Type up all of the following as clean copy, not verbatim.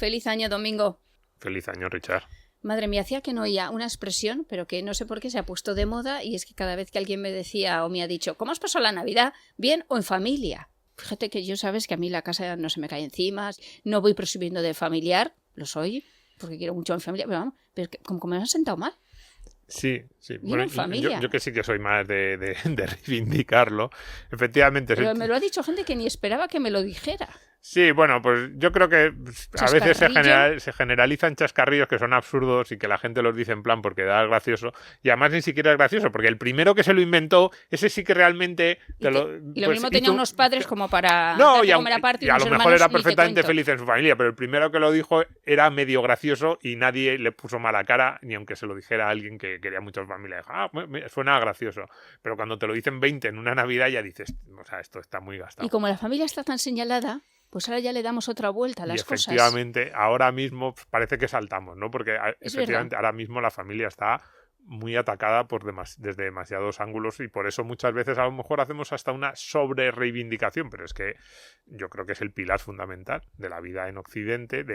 Feliz año, Domingo. Feliz año, Richard. Madre mía, hacía que no oía una expresión, pero que no sé por qué se ha puesto de moda, y es que cada vez que alguien me decía o me ha dicho ¿cómo has pasado la Navidad? ¿Bien o en familia? Fíjate que yo sabes que a mí la casa no se me cae encima, no voy presumiendo de familiar, lo soy, porque quiero mucho a mi familia, pero vamos, pero es que como me han sentado mal. Sí. Bueno, yo que sí que soy más de reivindicarlo. Efectivamente. Pero me lo ha dicho gente que ni esperaba que me lo dijera. Sí, bueno, pues yo creo que a veces se generalizan chascarrillos que son absurdos y que la gente los dice en plan porque da gracioso, y además ni siquiera es gracioso, porque el primero que se lo inventó, ese sí que realmente... Y lo mismo tenía unos padres como para comer aparte, y a lo mejor era perfectamente feliz en su familia, pero el primero que lo dijo era medio gracioso y nadie le puso mala cara, ni aunque se lo dijera a alguien que quería mucho a su familia. Dijo, suena gracioso. Pero cuando te lo dicen 20 en una Navidad ya dices, o sea, esto está muy gastado. Y como la familia está tan señalada... Pues ahora ya le damos otra vuelta a las cosas. Efectivamente, ahora mismo parece que saltamos, ¿no? Porque efectivamente ahora mismo la familia está muy atacada desde demasiados ángulos, y por eso muchas veces a lo mejor hacemos hasta una sobre-reivindicación, pero es que yo creo que es el pilar fundamental de la vida en Occidente.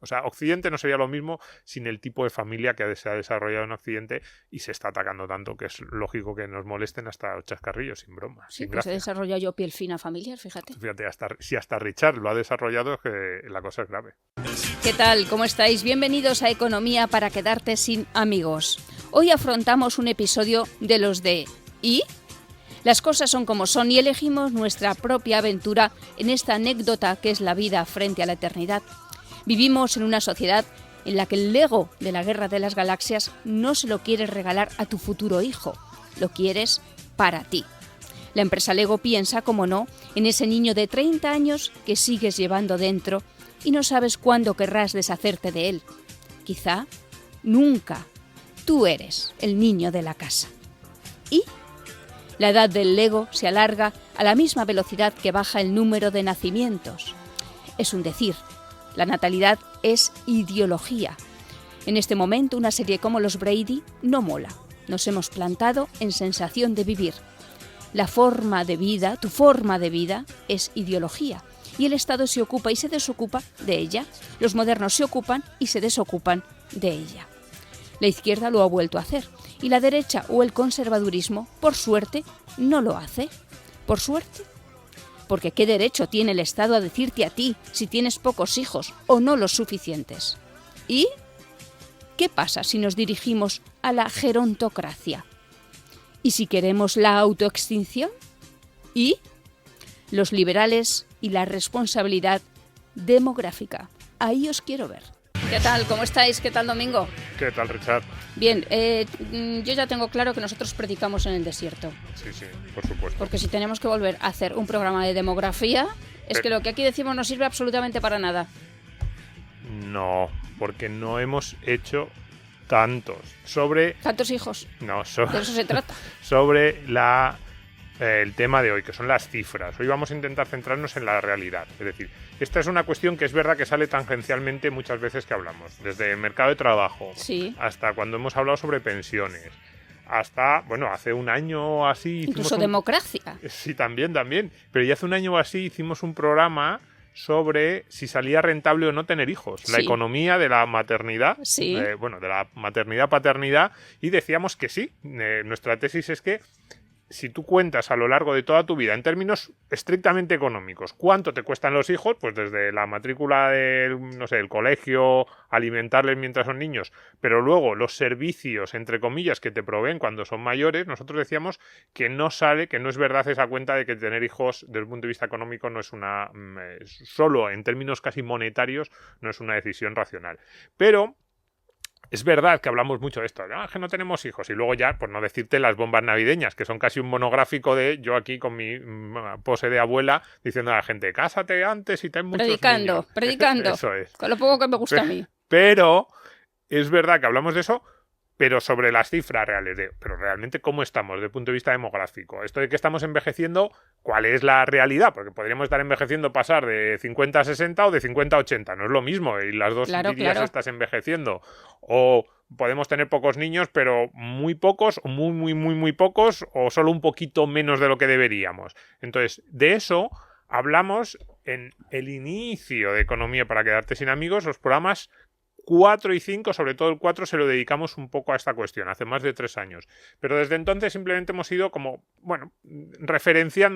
O sea, Occidente no sería lo mismo sin el tipo de familia que se ha desarrollado en Occidente, y se está atacando tanto que es lógico que nos molesten hasta los chascarrillos, sin broma. Sí, sin pues he desarrollado yo piel fina familiar, fíjate. Fíjate, si hasta Richard lo ha desarrollado, es que la cosa es grave. ¿Qué tal? ¿Cómo estáis? Bienvenidos a Economía para quedarte sin amigos. Hoy afrontamos un episodio de los de ¿y? Las cosas son como son y elegimos nuestra propia aventura en esta anécdota que es la vida frente a la eternidad. Vivimos en una sociedad en la que el Lego de la Guerra de las Galaxias no se lo quieres regalar a tu futuro hijo, lo quieres para ti. La empresa Lego piensa, como no, en ese niño de 30 años que sigues llevando dentro y no sabes cuándo querrás deshacerte de él. Quizá nunca. Tú eres el niño de la casa. ¿Y? La edad del Lego se alarga a la misma velocidad que baja el número de nacimientos. Es un decir. La natalidad es ideología. En este momento una serie como Los Brady no mola. Nos hemos plantado en sensación de vivir. La forma de vida, tu forma de vida, es ideología. Y el Estado se ocupa y se desocupa de ella. Los modernos se ocupan y se desocupan de ella. La izquierda lo ha vuelto a hacer, y la derecha o el conservadurismo, por suerte, no lo hace. ¿Por suerte? Porque ¿qué derecho tiene el Estado a decirte a ti si tienes pocos hijos o no los suficientes? ¿Y qué pasa si nos dirigimos a la gerontocracia? ¿Y si queremos la autoextinción? ¿Y los liberales y la responsabilidad demográfica? Ahí os quiero ver. ¿Qué tal? ¿Cómo estáis? ¿Qué tal, Domingo? ¿Qué tal, Richard? Bien, yo ya tengo claro que nosotros predicamos en el desierto. Sí, por supuesto. Porque si tenemos que volver a hacer un programa de demografía, es que lo que aquí decimos no sirve absolutamente para nada. No, porque no hemos hecho tantos. ¿Tantos hijos? No, de eso se trata. Sobre el tema de hoy, que son las cifras. Hoy vamos a intentar centrarnos en la realidad. Es decir, esta es una cuestión que es verdad que sale tangencialmente muchas veces que hablamos. Desde el mercado de trabajo, sí, hasta cuando hemos hablado sobre pensiones, hasta, bueno, hace un año o así... Incluso democracia. Sí, también. Pero ya hace un año o así hicimos un programa sobre si salía rentable o no tener hijos, sí, la economía de la maternidad, sí, de la maternidad-paternidad, y decíamos que sí. Nuestra tesis es que si tú cuentas a lo largo de toda tu vida, en términos estrictamente económicos, cuánto te cuestan los hijos, pues desde la matrícula del colegio, alimentarles mientras son niños, pero luego los servicios, entre comillas, que te proveen cuando son mayores, nosotros decíamos que no es verdad esa cuenta de que tener hijos desde el punto de vista económico no es solo en términos casi monetarios, no es una decisión racional. Pero es verdad que hablamos mucho de esto, que no tenemos hijos, y luego ya, por no decirte las bombas navideñas, que son casi un monográfico de yo aquí con mi pose de abuela diciendo a la gente, cásate antes y ten muchos niños. Predicando, Eso es. Con lo poco que me gusta a mí. Pero es verdad que hablamos de eso, pero sobre las cifras reales, pero realmente cómo estamos desde el punto de vista demográfico. Esto de que estamos envejeciendo, ¿cuál es la realidad? Porque podríamos estar envejeciendo, pasar de 50 a 60 o de 50 a 80, no es lo mismo, y las dos días estás envejeciendo. O podemos tener pocos niños, pero muy pocos, o muy pocos, o solo un poquito menos de lo que deberíamos. Entonces, de eso hablamos en el inicio de Economía para quedarte sin amigos, los programas 4 y 5, sobre todo el 4, se lo dedicamos un poco a esta cuestión, hace más de 3 años. Pero desde entonces simplemente hemos ido como, bueno,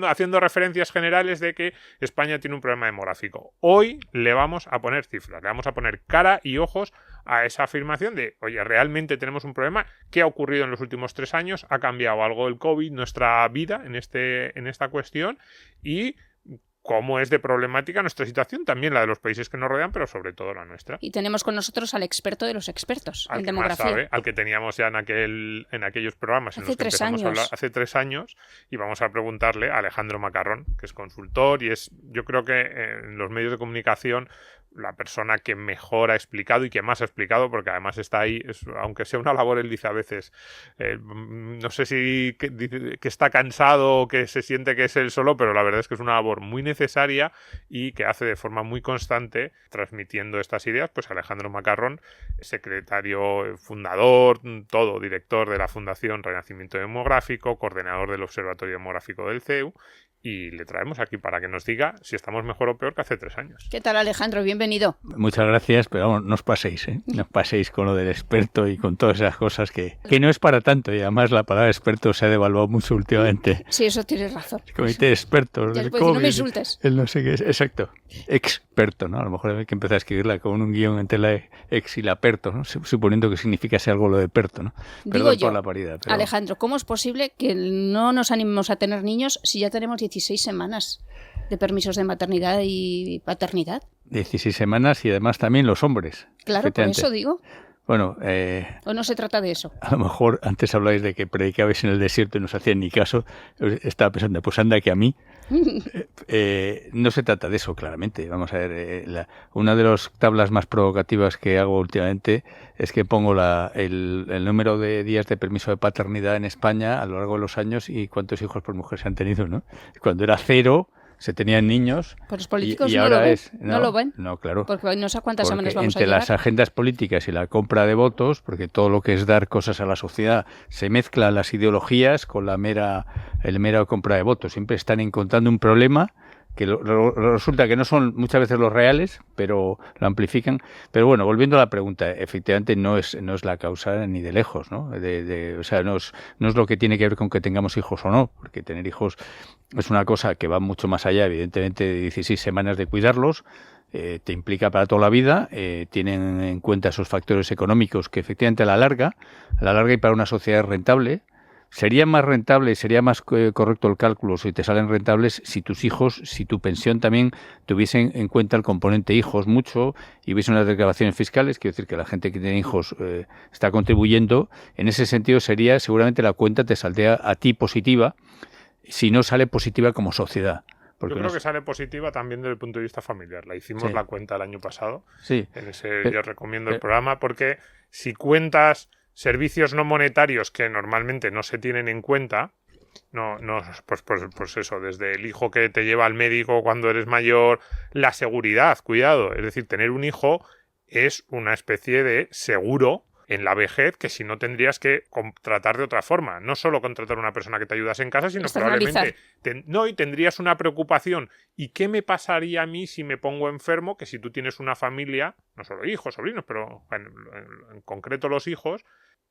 haciendo referencias generales de que España tiene un problema demográfico. Hoy le vamos a poner cifras, le vamos a poner cara y ojos a esa afirmación de, oye, realmente tenemos un problema. ¿Qué ha ocurrido en los últimos 3 años? ¿Ha cambiado algo el COVID, nuestra vida en esta cuestión? Y cómo es de problemática nuestra situación, también la de los países que nos rodean, pero sobre todo la nuestra. Y tenemos con nosotros al experto de los expertos en demografía. Más sabe, al que teníamos ya en aquellos programas en los que empezamos a hablar hace 3 años, y vamos a preguntarle a Alejandro Macarrón, que es consultor y es, yo creo que en los medios de comunicación, la persona que mejor ha explicado y que más ha explicado, porque además está ahí, aunque sea una labor, él dice a veces, no sé si que está cansado o que se siente que es él solo, pero la verdad es que es una labor muy necesaria y que hace de forma muy constante, transmitiendo estas ideas, pues Alejandro Macarrón, secretario, fundador, todo, director de la Fundación Renacimiento Demográfico, coordinador del Observatorio Demográfico del CEU, y le traemos aquí para que nos diga si estamos mejor o peor que hace 3 años. ¿Qué tal, Alejandro? Bienvenido. Muchas gracias, pero vamos, no os paséis, ¿eh? No os paséis con lo del experto y con todas esas cosas que no es para tanto, y además la palabra experto se ha devaluado mucho últimamente. Sí, eso tienes razón. El comité de expertos del COVID. No me insultes. El no sé qué es, exacto. Experto, ¿no? A lo mejor hay que empezar a escribirla con un guión entre la ex y la perto, ¿no? Suponiendo que significa algo lo de perto, ¿no? Perdón por la paridad. Pero... Alejandro, ¿cómo es posible que no nos animemos a tener niños si ya tenemos 16 semanas de permisos de maternidad y paternidad? 16 semanas y además también los hombres. Claro, por eso digo. Bueno, ¿o no se trata de eso? A lo mejor antes habláis de que predicabais en el desierto y no os hacían ni caso. Estaba pensando, pues anda que a mí. No se trata de eso, claramente. Vamos a ver, una de las tablas más provocativas que hago últimamente es que pongo el número de días de permiso de paternidad en España a lo largo de los años y cuántos hijos por mujer se han tenido, ¿no? Cuando era 0... se tenían niños. Pero los políticos y no ahora lo ven. No lo ven. No, claro. Porque no sé cuántas semanas vamos a llevar. Entre las agendas políticas y la compra de votos, porque todo lo que es dar cosas a la sociedad, se mezclan las ideologías con el mera compra de votos. Siempre están encontrando un problema que resulta que no son muchas veces los reales, pero lo amplifican. Pero bueno, volviendo a la pregunta, efectivamente no es la causa ni de lejos, ¿no? O sea, no es lo que tiene que ver con que tengamos hijos o no, porque tener hijos es una cosa que va mucho más allá, evidentemente, de 16 semanas de cuidarlos. Te implica para toda la vida, tienen en cuenta esos factores económicos que efectivamente a la larga y para una sociedad rentable. Sería más rentable, sería más correcto el cálculo si te salen rentables si tus hijos, si tu pensión también tuviesen en cuenta el componente hijos mucho y hubiese unas declaraciones fiscales, quiero decir que la gente que tiene hijos está contribuyendo. En ese sentido sería, seguramente la cuenta te saldría a ti positiva, si no sale positiva como sociedad. Yo creo que sale positiva también desde el punto de vista familiar. La hicimos la cuenta el año pasado. Sí. Yo recomiendo el programa porque si cuentas servicios no monetarios que normalmente no se tienen en cuenta, pues eso, desde el hijo que te lleva al médico cuando eres mayor, la seguridad, cuidado, es decir, tener un hijo es una especie de seguro en la vejez que si no tendrías que contratar de otra forma, no solo contratar a una persona que te ayudase en casa, sino probablemente y tendrías una preocupación. ¿Y qué me pasaría a mí si me pongo enfermo? Que si tú tienes una familia, no solo hijos, sobrinos, pero en concreto los hijos,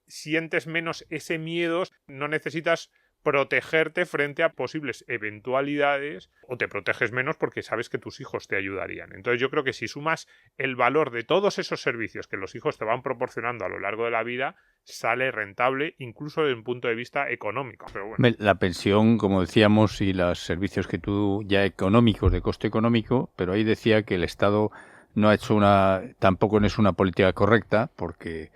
sientes menos ese miedo, no necesitas protegerte frente a posibles eventualidades o te proteges menos porque sabes que tus hijos te ayudarían. Entonces yo creo que si sumas el valor de todos esos servicios que los hijos te van proporcionando a lo largo de la vida, sale rentable incluso desde un punto de vista económico. Pero bueno. La pensión, como decíamos, y los servicios que tú ya económicos, de coste económico, pero ahí decía que el Estado no ha hecho tampoco no es una política correcta porque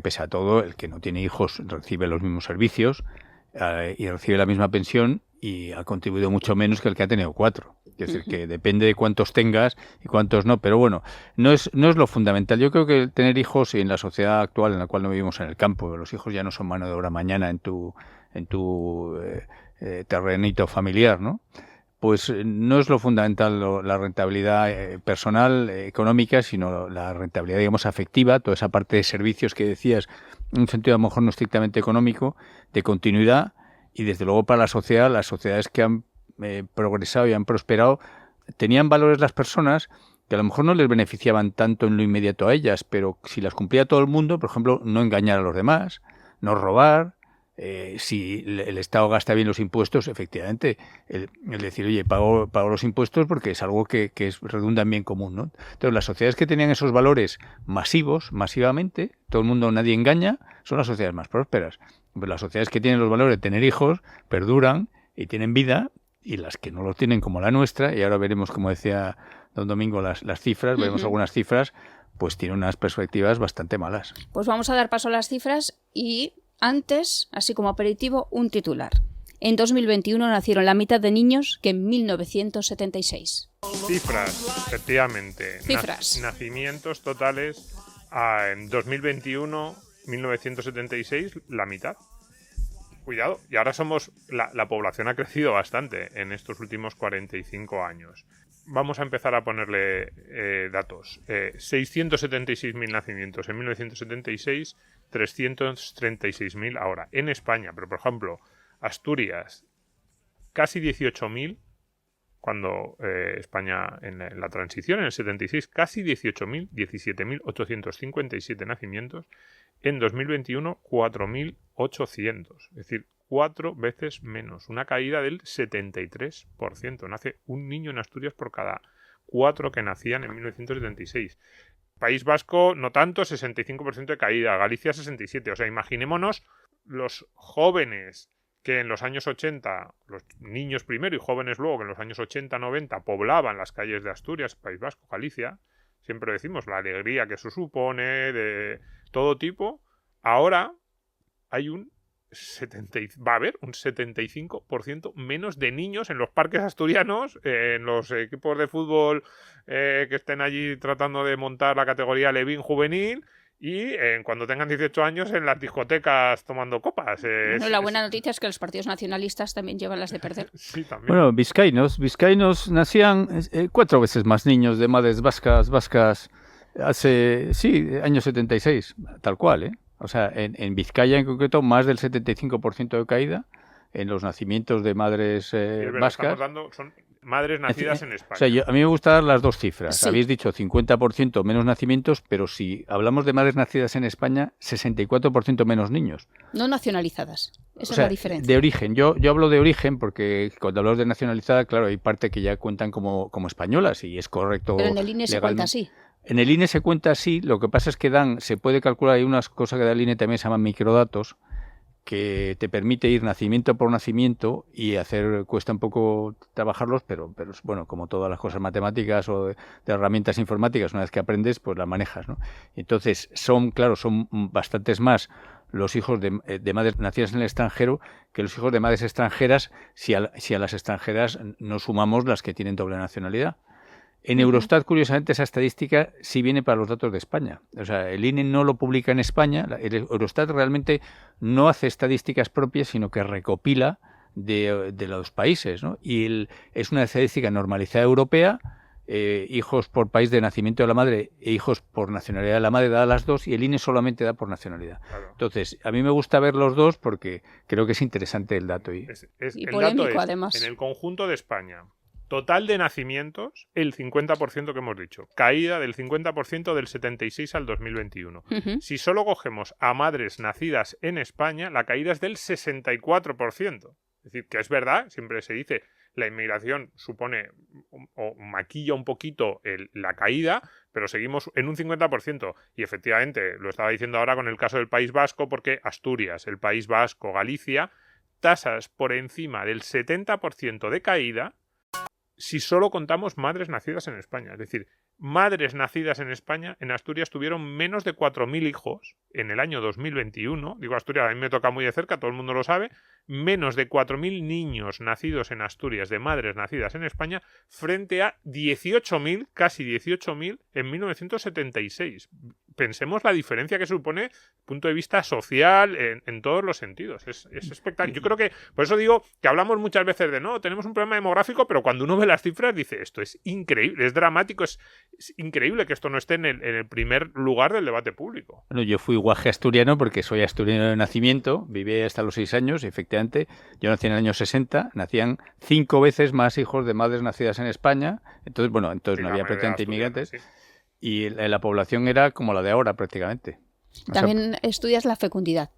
pese a todo, el que no tiene hijos recibe los mismos servicios y recibe la misma pensión y ha contribuido mucho menos que el que ha tenido 4. Es decir, que depende de cuántos tengas y cuántos no. Pero bueno, no es lo fundamental. Yo creo que tener hijos en la sociedad actual en la cual no vivimos en el campo, los hijos ya no son mano de obra mañana en tu terrenito familiar, ¿no? Pues no es lo fundamental la rentabilidad personal, económica, sino la rentabilidad, digamos, afectiva, toda esa parte de servicios que decías, en un sentido a lo mejor no estrictamente económico, de continuidad, y desde luego para la sociedad, las sociedades que han progresado y han prosperado tenían valores las personas que a lo mejor no les beneficiaban tanto en lo inmediato a ellas, pero si las cumplía todo el mundo, por ejemplo, no engañar a los demás, no robar, si el Estado gasta bien los impuestos, efectivamente, el decir, oye, pago los impuestos porque es algo que redunda en bien común, ¿no? Entonces, las sociedades que tenían esos valores masivamente, todo el mundo, nadie engaña, son las sociedades más prósperas. Pues las sociedades que tienen los valores de tener hijos perduran y tienen vida, y las que no lo tienen, como la nuestra, y ahora veremos, como decía don Domingo, las cifras, veremos algunas cifras, pues tienen unas perspectivas bastante malas. Pues vamos a dar paso a las cifras y antes, así como aperitivo, un titular. En 2021 nacieron la mitad de niños que en 1976. Cifras, efectivamente. Cifras. Nacimientos totales en 2021, 1976, la mitad. Cuidado, y ahora la población ha crecido bastante en estos últimos 45 años. Vamos a empezar a ponerle datos. 676.000 nacimientos en 1976, 336.000 ahora. En España, pero por ejemplo, Asturias, casi 18.000, cuando España en la transición, en el 76, casi 18.000, 17.857 nacimientos. En 2021, 4.800. Es decir, 4 veces menos. Una caída del 73%. Nace un niño en Asturias por cada 4 que nacían en 1976. País Vasco, no tanto, 65% de caída. Galicia, 67%. O sea, imaginémonos los jóvenes que en los años 80, los niños primero y jóvenes luego, que en los años 80, 90 poblaban las calles de Asturias, País Vasco, Galicia. Siempre decimos la alegría que eso supone, de todo tipo. Ahora hay va a haber un 75% menos de niños en los parques asturianos, en los equipos de fútbol que estén allí tratando de montar la categoría Levín juvenil, y cuando tengan 18 años en las discotecas tomando copas. Bueno, la buena noticia es que los partidos nacionalistas también llevan las de perder. Sí, también. Bueno, vizcaínos nacían 4 veces más niños de madres vascas hace, año 76, tal cual, ¿eh? O sea, en Vizcaya en concreto, más del 75% de caída en los nacimientos de madres vascas. Son madres nacidas en España. O sea, a mí me gusta dar las dos cifras. Sí. Habéis dicho 50% menos nacimientos, pero si hablamos de madres nacidas en España, 64% menos niños. No nacionalizadas. Esa O sea, es la diferencia. de origen. Yo hablo de origen porque cuando hablamos de nacionalizada, claro, hay parte que ya cuentan como españolas y es correcto. Pero en el INE se cuenta así. En el INE se cuenta así, lo que pasa es que se puede calcular, hay unas cosas que da el INE también se llaman microdatos, que te permite ir nacimiento por nacimiento y cuesta un poco trabajarlos, pero bueno, como todas las cosas matemáticas o de herramientas informáticas, una vez que aprendes, pues las manejas, ¿no? Entonces, son bastantes más los hijos de madres nacidas en el extranjero que los hijos de madres extranjeras, si a las extranjeras no sumamos las que tienen doble nacionalidad. En Eurostat, curiosamente, esa estadística sí viene para los datos de España. O sea, el INE no lo publica en España. El Eurostat realmente no hace estadísticas propias, sino que recopila de los países, ¿no? Y es una estadística normalizada europea, hijos por país de nacimiento de la madre e hijos por nacionalidad de la madre, da las dos, y el INE solamente da por nacionalidad. Claro. Entonces, a mí me gusta ver los dos porque creo que es interesante el dato. Y el polémico, dato es, además. En el conjunto de España, total de nacimientos, el 50% que hemos dicho. Caída del 50% del 76 al 2021. Si solo cogemos a madres nacidas en España, la caída es del 64%. Es decir, que es verdad, siempre se dice, la inmigración supone o maquilla un poquito la caída, pero seguimos en un 50%. Y efectivamente, lo estaba diciendo ahora con el caso del País Vasco, porque Asturias, el País Vasco, Galicia, tasas por encima del 70% de caída, si solo contamos madres nacidas en España. Es decir, madres nacidas en España, en Asturias, tuvieron menos de 4.000 hijos en el año 2021. Digo Asturias, a mí me toca muy de cerca, todo el mundo lo sabe. Menos de 4.000 niños nacidos en Asturias de madres nacidas en España frente a 18.000, casi 18.000 en 1976. pensemos la diferencia que supone desde el punto de vista social en todos los sentidos. Es espectacular. Yo creo que, por eso digo que hablamos muchas veces de no, tenemos un problema demográfico, pero cuando uno ve las cifras dice, esto es increíble, es dramático, es increíble que esto no esté en el primer lugar del debate público. Bueno, yo fui guaje asturiano porque soy asturiano de nacimiento, viví hasta los 6 años, y efectivamente, yo nací en el año 60, nacían 5 veces más hijos de madres nacidas en España, entonces Sí, no había prácticamente inmigrantes, sí. y la población era como la de ahora prácticamente. O sea, También estudias la fecundidad.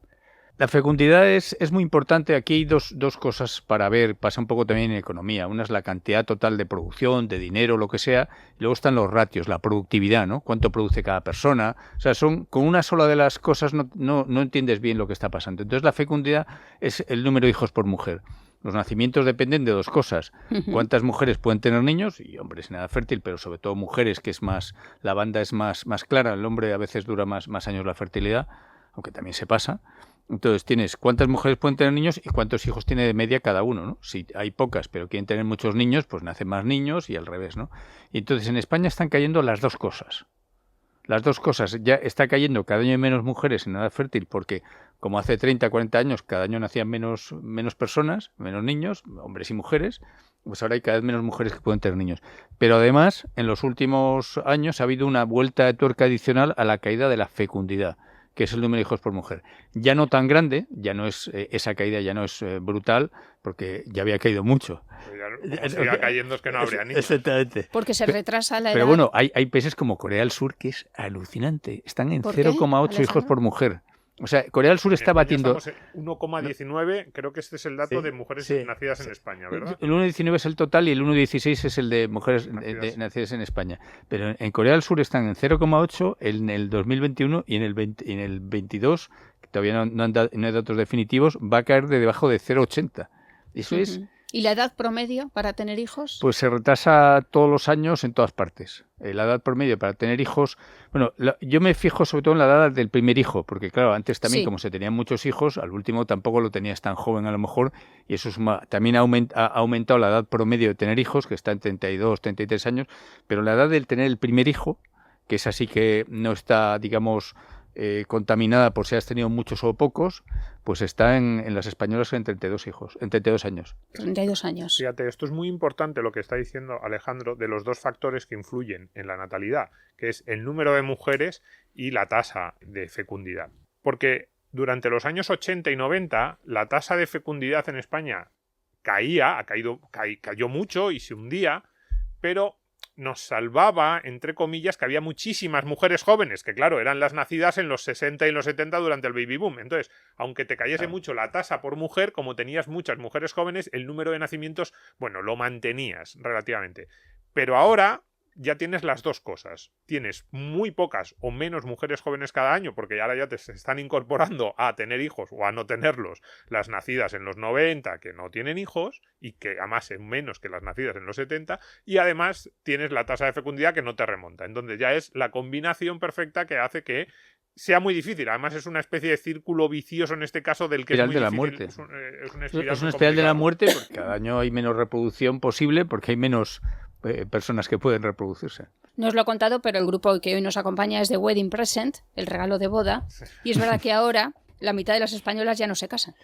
la fecundidad es muy importante. Aquí hay dos cosas para ver. Pasa un poco también en economía. Una es la cantidad total de producción, de dinero, lo que sea. Y luego están los ratios, la productividad, ¿no? Cuánto produce cada persona. O sea, con una sola de las cosas no entiendes bien lo que está pasando. Entonces la fecundidad es el número de hijos por mujer. Los nacimientos dependen de 2 cosas. Cuántas mujeres pueden tener niños, y hombres en edad fértil, pero sobre todo mujeres, que es más, la banda es más clara. El hombre a veces dura más años la fertilidad, aunque también se pasa. Entonces tienes cuántas mujeres pueden tener niños y cuántos hijos tiene de media cada uno, ¿no? Si hay pocas, pero quieren tener muchos niños, pues nacen más niños y al revés, ¿no? Y entonces en España están cayendo las 2 cosas. Las 2 cosas. Ya está cayendo cada año menos mujeres en edad fértil porque, como hace 30, 40 años, cada año nacían menos personas, menos niños, hombres y mujeres, pues ahora hay cada vez menos mujeres que pueden tener niños. Pero además, en los últimos años ha habido una vuelta de tuerca adicional a la caída de la fecundidad, que es el número de hijos por mujer. Ya no tan grande, ya no es esa caída ya no es brutal, porque ya había caído mucho. Como siga cayendo es que no habría niños. Exactamente. Porque se retrasa la edad. Pero bueno, hay países como Corea del Sur que es alucinante. Están en ¿Por qué, 0,8 hijos Alejandro? por mujer. O sea, Corea del Sur está batiendo... Estamos en 1,19, creo que este es el dato Sí, de mujeres sí, nacidas en España, ¿verdad? El 1,19 es el total y el 1,16 es el de mujeres nacidas en España. Pero en Corea del Sur están en 0,8 en el 2021 y en el 22, que todavía no hay datos definitivos, va a caer de debajo de 0,80. Eso es... ¿Y la edad promedio para tener hijos? Pues se retrasa todos los años en todas partes. La edad promedio para tener hijos... Bueno, yo me fijo sobre todo en la edad del primer hijo, porque claro, antes también Sí. como se tenían muchos hijos, al último tampoco lo tenías tan joven a lo mejor, y eso también ha aumentado la edad promedio de tener hijos, que está en 32, 33 años, pero la edad del tener el primer hijo, que es así que no está, digamos... contaminada por si has tenido muchos o pocos, pues está en las españolas en 32 hijos, en 32 años. 32 años. Fíjate, esto es muy importante lo que está diciendo Alejandro de los 2 factores que influyen en la natalidad, que es el número de mujeres y la tasa de fecundidad. Porque durante los años 80 y 90 la tasa de fecundidad en España cayó mucho y se hundía, pero nos salvaba, entre comillas, que había muchísimas mujeres jóvenes, que claro, eran las nacidas en los 60 y los 70 durante el baby boom. Entonces, aunque te cayese mucho la tasa por mujer, como tenías muchas mujeres jóvenes, el número de nacimientos, bueno, lo mantenías relativamente. Pero ahora ya tienes las 2 cosas. Tienes muy pocas o menos mujeres jóvenes cada año, porque ahora ya te se están incorporando a tener hijos o a no tenerlos las nacidas en los 90 que no tienen hijos y que además son menos que las nacidas en los 70, y además tienes la tasa de fecundidad que no te remonta. Entonces ya es la combinación perfecta que hace que sea muy difícil. Además es una especie de círculo vicioso en este caso del que Espiral es muy de la difícil. muerte. Es una espiral de la muerte porque cada año hay menos reproducción posible porque hay menos personas que pueden reproducirse. No os lo he contado, pero el grupo que hoy nos acompaña es The Wedding Present, el regalo de boda, y es verdad que ahora la mitad de las españolas ya no se casan.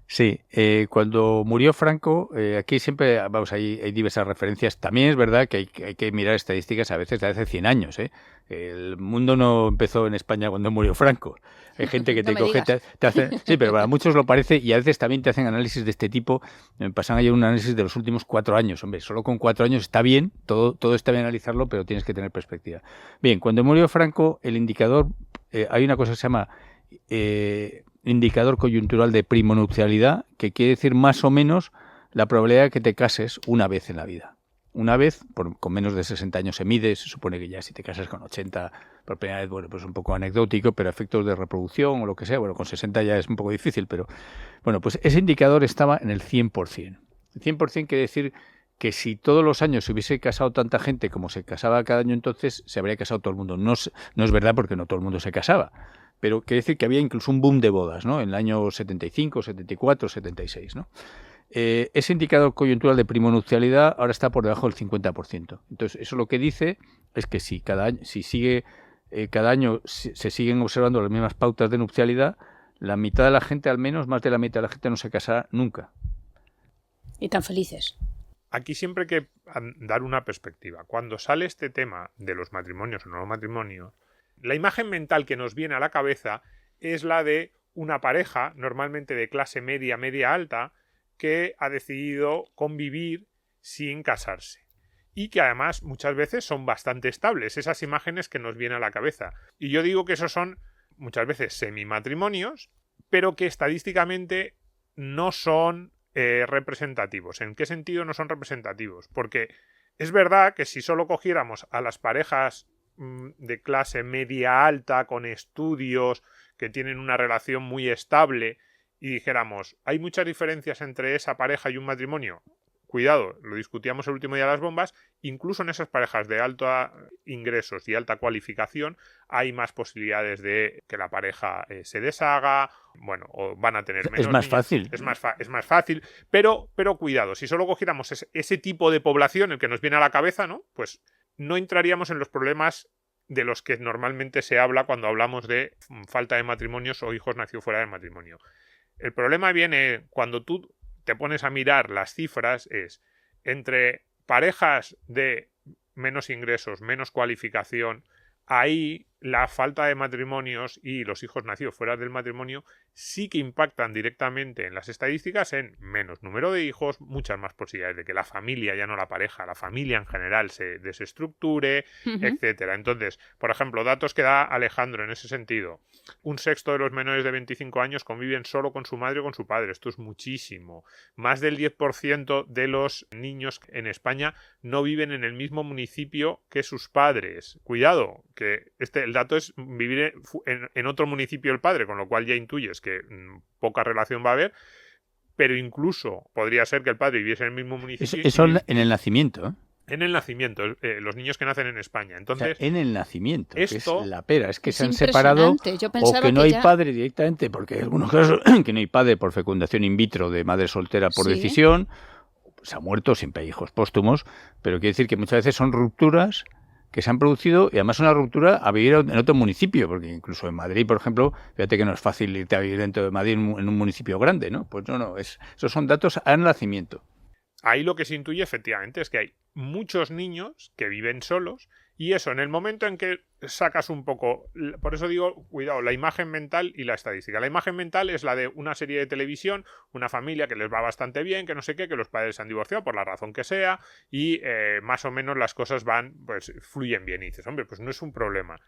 Sí, cuando murió Franco, aquí siempre, vamos, hay diversas referencias. También es verdad que hay que mirar estadísticas a veces de hace 100 años. El mundo no empezó en España cuando murió Franco. Hay gente que No te me coge, digas. te hace... Sí, pero para muchos lo parece y a veces también te hacen análisis de este tipo. Me pasan ayer un análisis de los últimos 4 años. Hombre, solo con 4 años está bien, todo está bien analizarlo, pero tienes que tener perspectiva. Bien, cuando murió Franco, el indicador, hay una cosa que se llama... indicador coyuntural de primonupcialidad, que quiere decir más o menos la probabilidad de que te cases una vez en la vida. Una vez, con menos de 60 años se mide, se supone que ya si te casas con 80 por primera vez, bueno, pues es un poco anecdótico, pero efectos de reproducción o lo que sea, bueno, con 60 ya es un poco difícil, pero bueno, pues ese indicador estaba en el 100%. El 100% quiere decir que si todos los años se hubiese casado tanta gente como se casaba cada año, entonces se habría casado todo el mundo. No es verdad porque no todo el mundo se casaba, pero quiere decir que había incluso un boom de bodas, ¿no? En el año 75, 74, 76, ¿no? Ese indicador coyuntural de primonupcialidad ahora está por debajo del 50%. Entonces, eso lo que dice es que si cada año, si sigue cada año se siguen observando las mismas pautas de nupcialidad, la mitad de la gente, al menos, más de la mitad de la gente no se casará nunca. Y tan felices. Aquí siempre hay que dar una perspectiva. Cuando sale este tema de los matrimonios o no matrimonios, la imagen mental que nos viene a la cabeza es la de una pareja, normalmente de clase media, media alta, que ha decidido convivir sin casarse. Y que además muchas veces son bastante estables, esas imágenes que nos vienen a la cabeza. Y yo digo que esos son muchas veces semimatrimonios, pero que estadísticamente no son representativos. ¿En qué sentido no son representativos? Porque es verdad que si solo cogiéramos a las parejas de clase media alta con estudios que tienen una relación muy estable y dijéramos, ¿hay muchas diferencias entre esa pareja y un matrimonio? Cuidado, lo discutíamos el último día de las bombas, incluso en esas parejas de altos ingresos y alta cualificación hay más posibilidades de que la pareja se deshaga, bueno, o van a tener menos Es más niños. fácil. Es más fácil, pero cuidado, si solo cogiéramos ese tipo de población, el que nos viene a la cabeza, ¿no? Pues no entraríamos en los problemas de los que normalmente se habla cuando hablamos de falta de matrimonios o hijos nacidos fuera del matrimonio. El problema viene cuando tú te pones a mirar las cifras, es entre parejas de menos ingresos, menos cualificación, ahí la falta de matrimonios y los hijos nacidos fuera del matrimonio sí que impactan directamente en las estadísticas en menos número de hijos, muchas más posibilidades de que la familia, ya no la pareja, la familia en general se desestructure, etcétera. Entonces, por ejemplo, datos que da Alejandro en ese sentido. 1/6 de los menores de 25 años conviven solo con su madre o con su padre. Esto es muchísimo. Más del 10% de los niños en España no viven en el mismo municipio que sus padres. Cuidado, que el dato es vivir en otro municipio el padre, con lo cual ya intuyes que poca relación va a haber, pero incluso podría ser que el padre viviese en el mismo municipio. Eso en el nacimiento, ¿eh? En el nacimiento, los niños que nacen en España. Entonces, o sea, en el nacimiento, esto, que es la pera, es que es se han separado o que no hay ya... padre directamente, porque hay algunos casos que no hay padre por fecundación in vitro de madre soltera por ¿Sí? decisión, se ha muerto, siempre hay hijos póstumos, pero quiere decir que muchas veces son rupturas que se han producido y además una ruptura a vivir en otro municipio, porque incluso en Madrid, por ejemplo, fíjate que no es fácil irte a vivir dentro de Madrid en un municipio grande, ¿no? Pues no, esos son datos al nacimiento. Ahí lo que se intuye efectivamente es que hay muchos niños que viven solos y eso en el momento en que sacas un poco, por eso digo, cuidado, la imagen mental y la estadística. La imagen mental es la de una serie de televisión, una familia que les va bastante bien, que no sé qué, que los padres se han divorciado por la razón que sea y más o menos las cosas pues fluyen bien y dices, hombre, pues no es un problema.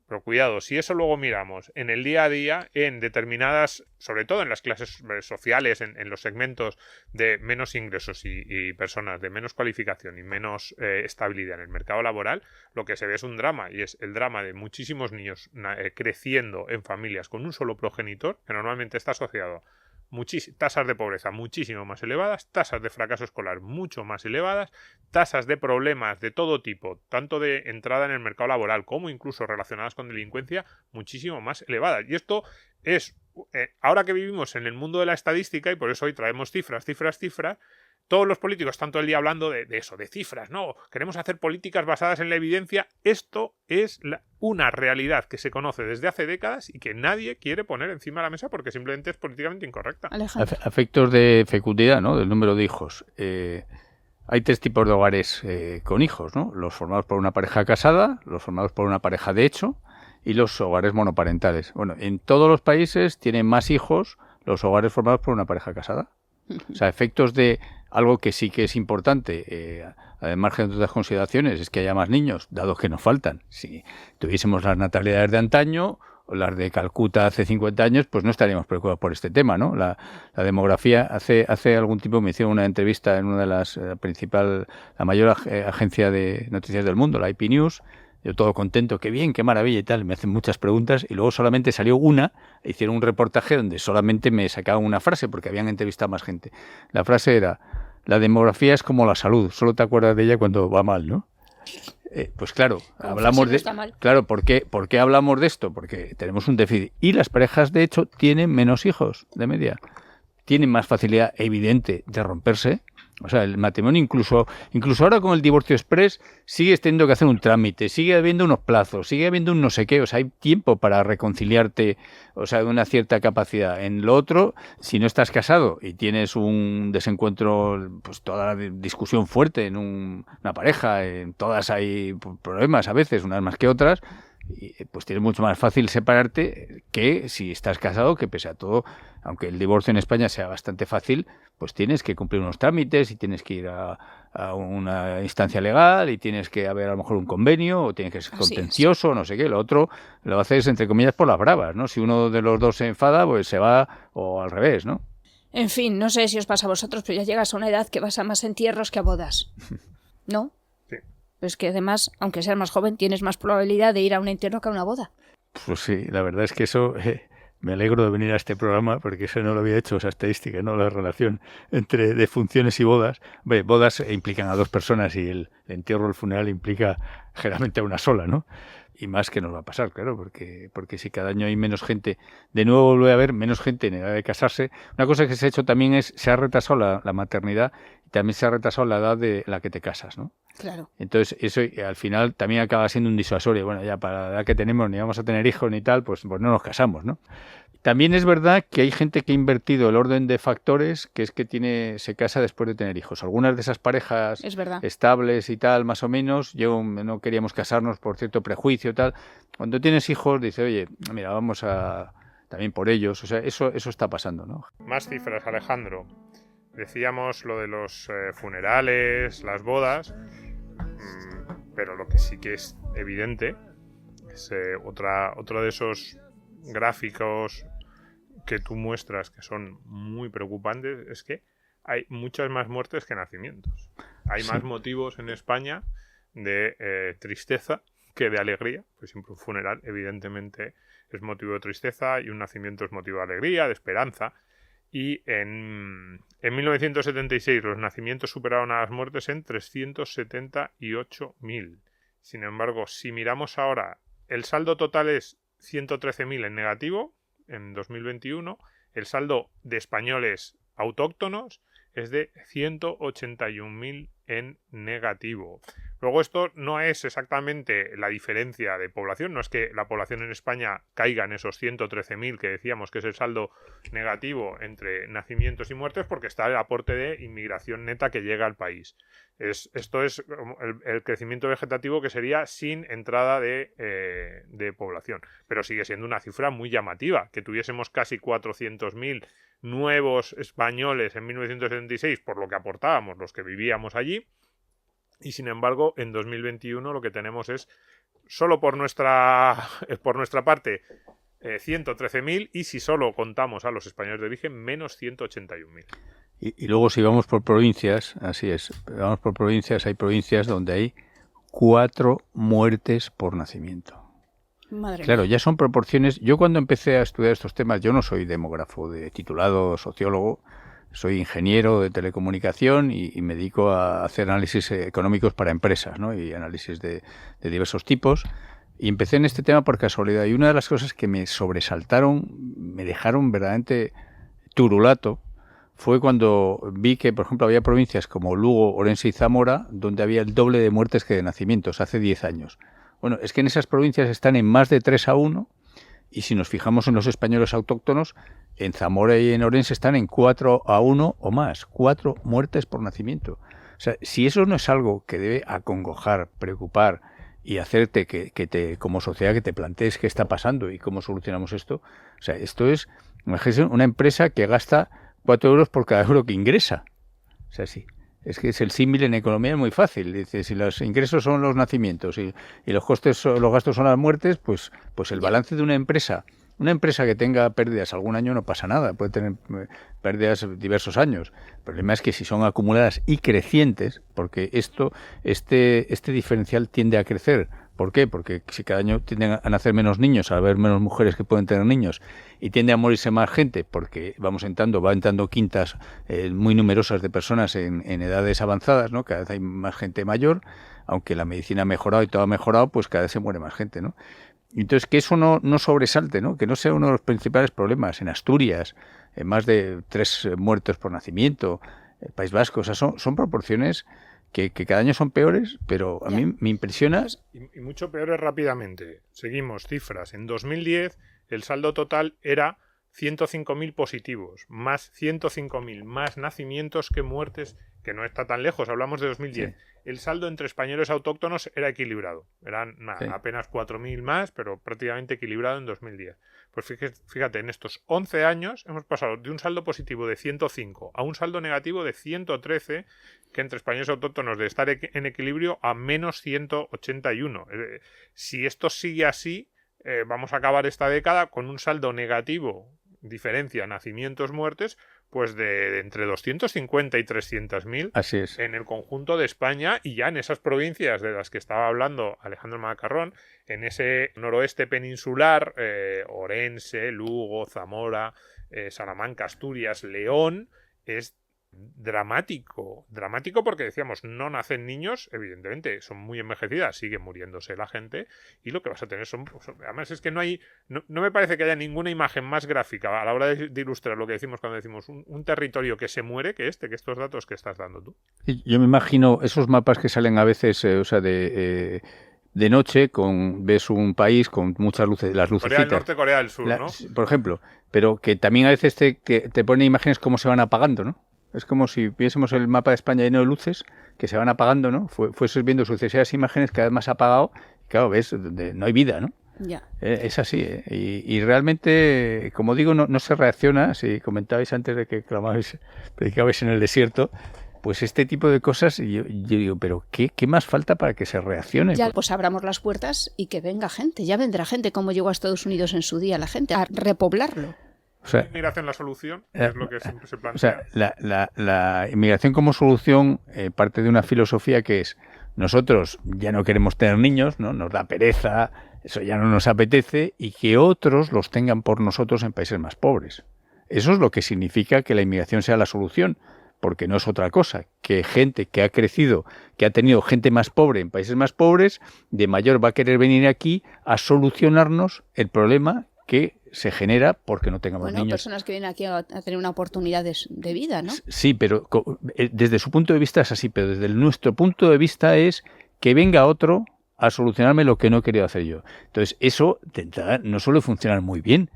Pero cuidado, si eso luego miramos en el día a día, en determinadas, sobre todo en las clases sociales, en los segmentos de menos ingresos y personas de menos cualificación y menos estabilidad en el mercado laboral, lo que se ve es un drama, y es el drama de muchísimos niños creciendo en familias con un solo progenitor, que normalmente está asociado tasas de pobreza muchísimo más elevadas, tasas de fracaso escolar mucho más elevadas, tasas de problemas de todo tipo, tanto de entrada en el mercado laboral como incluso relacionadas con delincuencia, muchísimo más elevadas. Y esto es, ahora que vivimos en el mundo de la estadística, y por eso hoy traemos cifras, todos los políticos están todo el día hablando de eso, de cifras, no, queremos hacer políticas basadas en la evidencia. Esto es una realidad que se conoce desde hace décadas y que nadie quiere poner encima de la mesa porque simplemente es políticamente incorrecta. Efectos de fecundidad, ¿no? Del número de hijos. Hay 3 tipos de hogares con hijos, ¿no? Los formados por una pareja casada, los formados por una pareja de hecho y los hogares monoparentales. Bueno, en todos los países tienen más hijos los hogares formados por una pareja casada. O sea, efectos de algo que sí que es importante, al margen de otras consideraciones, es que haya más niños, dado que nos faltan. Si tuviésemos las natalidades de antaño o las de Calcuta hace 50 años, pues no estaríamos preocupados por este tema, ¿no? La demografía, hace algún tiempo me hicieron una entrevista en una de las la mayor agencia de noticias del mundo, la IP News. Yo todo contento, qué bien, qué maravilla y tal. Me hacen muchas preguntas y luego solamente salió una. Hicieron un reportaje donde solamente me sacaban una frase porque habían entrevistado a más gente. La frase era, la demografía es como la salud, solo te acuerdas de ella cuando va mal, ¿no? Pues claro, hablamos de... Claro, ¿por qué hablamos de esto? Porque tenemos un déficit. Y las parejas, de hecho, tienen menos hijos de media. Tienen más facilidad evidente de romperse O sea, el matrimonio incluso ahora con el divorcio express sigues teniendo que hacer un trámite, sigue habiendo unos plazos, sigue habiendo un no sé qué, o sea, hay tiempo para reconciliarte, o sea, de una cierta capacidad. En lo otro, si no estás casado y tienes un desencuentro, pues toda la discusión fuerte en una pareja, en todas hay problemas a veces, unas más que otras, y pues tienes mucho más fácil separarte que si estás casado, que pese a todo, aunque el divorcio en España sea bastante fácil, pues tienes que cumplir unos trámites y tienes que ir a una instancia legal y tienes que haber a lo mejor un convenio o tienes que ser contencioso, no sé qué. Lo otro lo haces entre comillas por las bravas, ¿no? Si uno de los dos se enfada, pues se va, o al revés, ¿no? En fin, no sé si os pasa a vosotros, pero ya llegas a una edad que vas a más entierros que a bodas, ¿no? Sí. Pues que además, aunque seas más joven, tienes más probabilidad de ir a un entierro que a una boda. Pues sí, la verdad es que eso... me alegro de venir a este programa porque eso no lo había hecho, esa estadística, ¿no? La relación entre defunciones y bodas. Bodas implican a dos personas y el entierro, el funeral implica generalmente a una sola, ¿no? Y más que nos va a pasar, claro, porque si cada año hay menos gente, de nuevo vuelve a haber menos gente en edad de casarse. Una cosa que se ha hecho también es, se ha retrasado la maternidad y también se ha retrasado la edad de la que te casas, ¿no? Claro. Entonces eso al final también acaba siendo un disuasorio. Bueno, ya para la edad que tenemos ni vamos a tener hijos ni tal, pues no nos casamos, ¿no? También es verdad que hay gente que ha invertido el orden de factores, que es que se casa después de tener hijos. Algunas de esas parejas estables y tal, más o menos, no queríamos casarnos por cierto prejuicio y tal. Cuando tienes hijos, dice, oye, mira, vamos a también por ellos. O sea, eso está pasando, ¿no? Más cifras, Alejandro. Decíamos lo de los funerales, las bodas, pero lo que sí que es evidente es otro de esos gráficos que tú muestras que son muy preocupantes, es que hay muchas más muertes que nacimientos. Hay más motivos en España de tristeza que de alegría. Pues siempre un funeral evidentemente es motivo de tristeza y un nacimiento es motivo de alegría, de esperanza. Y en 1976 los nacimientos superaron a las muertes en 378.000. Sin embargo, si miramos ahora, el saldo total es 113.000 en negativo en 2021. El saldo de españoles autóctonos es de 181.000 en negativo. Luego esto no es exactamente la diferencia de población, no es que la población en España caiga en esos 113.000 que decíamos que es el saldo negativo entre nacimientos y muertes, porque está el aporte de inmigración neta que llega al país. Esto es el crecimiento vegetativo que sería sin entrada de población, pero sigue siendo una cifra muy llamativa, que tuviésemos casi 400.000 nuevos españoles en 1976 por lo que aportábamos los que vivíamos allí. Y sin embargo, en 2021 lo que tenemos es, solo por nuestra parte, 113.000, y si solo contamos a los españoles de origen, menos 181.000. Y luego si vamos por provincias, así es, vamos por provincias, hay provincias donde hay 4 muertes por nacimiento. Madre claro, mía. Ya son proporciones. Yo cuando empecé a estudiar estos temas, yo no soy demógrafo de titulado, sociólogo, soy ingeniero de telecomunicación y me dedico a hacer análisis económicos para empresas, ¿no? Y análisis de diversos tipos. Y empecé en este tema por casualidad. Y una de las cosas que me sobresaltaron, me dejaron verdaderamente turulato, fue cuando vi que, por ejemplo, había provincias como Lugo, Orense y Zamora, donde había el doble de muertes que de nacimientos, hace 10 años. Bueno, es que en esas provincias están en más de 3-1, y si nos fijamos en los españoles autóctonos, en Zamora y en Orense están en 4-1 o más, 4 muertes por nacimiento. O sea, si eso no es algo que debe acongojar, preocupar y hacerte que como sociedad que te plantees qué está pasando y cómo solucionamos esto, o sea, esto es, imagínate, una empresa que gasta 4 euros por cada euro que ingresa. O sea, sí. Es que es el símil en economía, es muy fácil. Dice, si los ingresos son los nacimientos y los costes, los gastos son las muertes, pues el balance de una empresa que tenga pérdidas algún año no pasa nada, puede tener pérdidas diversos años. El problema es que si son acumuladas y crecientes, porque este diferencial tiende a crecer. ¿Por qué? Porque si cada año tienden a nacer menos niños, al haber menos mujeres que pueden tener niños, y tiende a morirse más gente, porque va entrando quintas muy numerosas de personas en edades avanzadas, ¿no? Cada vez hay más gente mayor, aunque la medicina ha mejorado y todo ha mejorado, pues cada vez se muere más gente, ¿no? Entonces, que eso no sobresalte, ¿no? Que no sea uno de los principales problemas. En Asturias, más de 3 muertos por nacimiento. el País Vasco. O sea, son proporciones que cada año son peores, pero a mí me impresiona. Y mucho peores rápidamente. Seguimos cifras. En 2010 el saldo total era 105.000 positivos, más 105.000 más nacimientos que muertes, que no está tan lejos, hablamos de 2010. Sí. El saldo entre españoles autóctonos era equilibrado, eran apenas 4.000 más, pero prácticamente equilibrado en 2010. Pues fíjate, en estos 11 años hemos pasado de un saldo positivo de 105 a un saldo negativo de 113, que entre españoles autóctonos de estar en equilibrio a menos 181. Si esto sigue así, vamos a acabar esta década con un saldo negativo, diferencia nacimientos-muertes, pues de entre 250 y 300.000 Así es. En el conjunto de España, y ya en esas provincias de las que estaba hablando Alejandro Macarrón, en ese noroeste peninsular, Orense, Lugo, Zamora, Salamanca, Asturias, León, es dramático porque decíamos, no nacen niños, evidentemente son muy envejecidas, sigue muriéndose la gente, y lo que vas a tener además es que no me parece que haya ninguna imagen más gráfica a la hora de ilustrar lo que decimos cuando decimos un territorio que se muere que estos datos que estás dando tú. Yo me imagino esos mapas que salen a veces, de noche, ves un país con muchas luces, las lucecitas. Corea del Norte, Corea del Sur, ¿no? Por ejemplo, pero que también a veces te pone imágenes cómo se van apagando, ¿no? Es como si viésemos el mapa de España lleno de luces que se van apagando, ¿no? Fueses viendo sucesivas imágenes cada vez más apagado. Y claro, ves, donde no hay vida, ¿no? Ya. Es así, ¿eh? Y realmente, como digo, no se reacciona. Si comentabais antes de que predicabais en el desierto, pues este tipo de cosas, yo digo, pero ¿qué más falta para que se reaccione? Ya, pues abramos las puertas y que venga gente. Ya vendrá gente, como llegó a Estados Unidos en su día la gente, a repoblarlo. O sea, ¿la inmigración la solución? Es lo que siempre se plantea. O sea, la inmigración como solución parte de una filosofía que es: nosotros ya no queremos tener niños, ¿no? Nos da pereza, eso ya no nos apetece, y que otros los tengan por nosotros en países más pobres. Eso es lo que significa que la inmigración sea la solución, porque no es otra cosa que gente que ha crecido, que ha tenido gente más pobre en países más pobres, de mayor va a querer venir aquí a solucionarnos el problema que se genera porque no tengamos niños. Personas que vienen aquí a tener una oportunidad de vida, ¿no? Sí, pero desde su punto de vista es así, pero desde nuestro punto de vista es que venga otro a solucionarme lo que no he querido hacer yo. Entonces, eso no suele funcionar muy bien.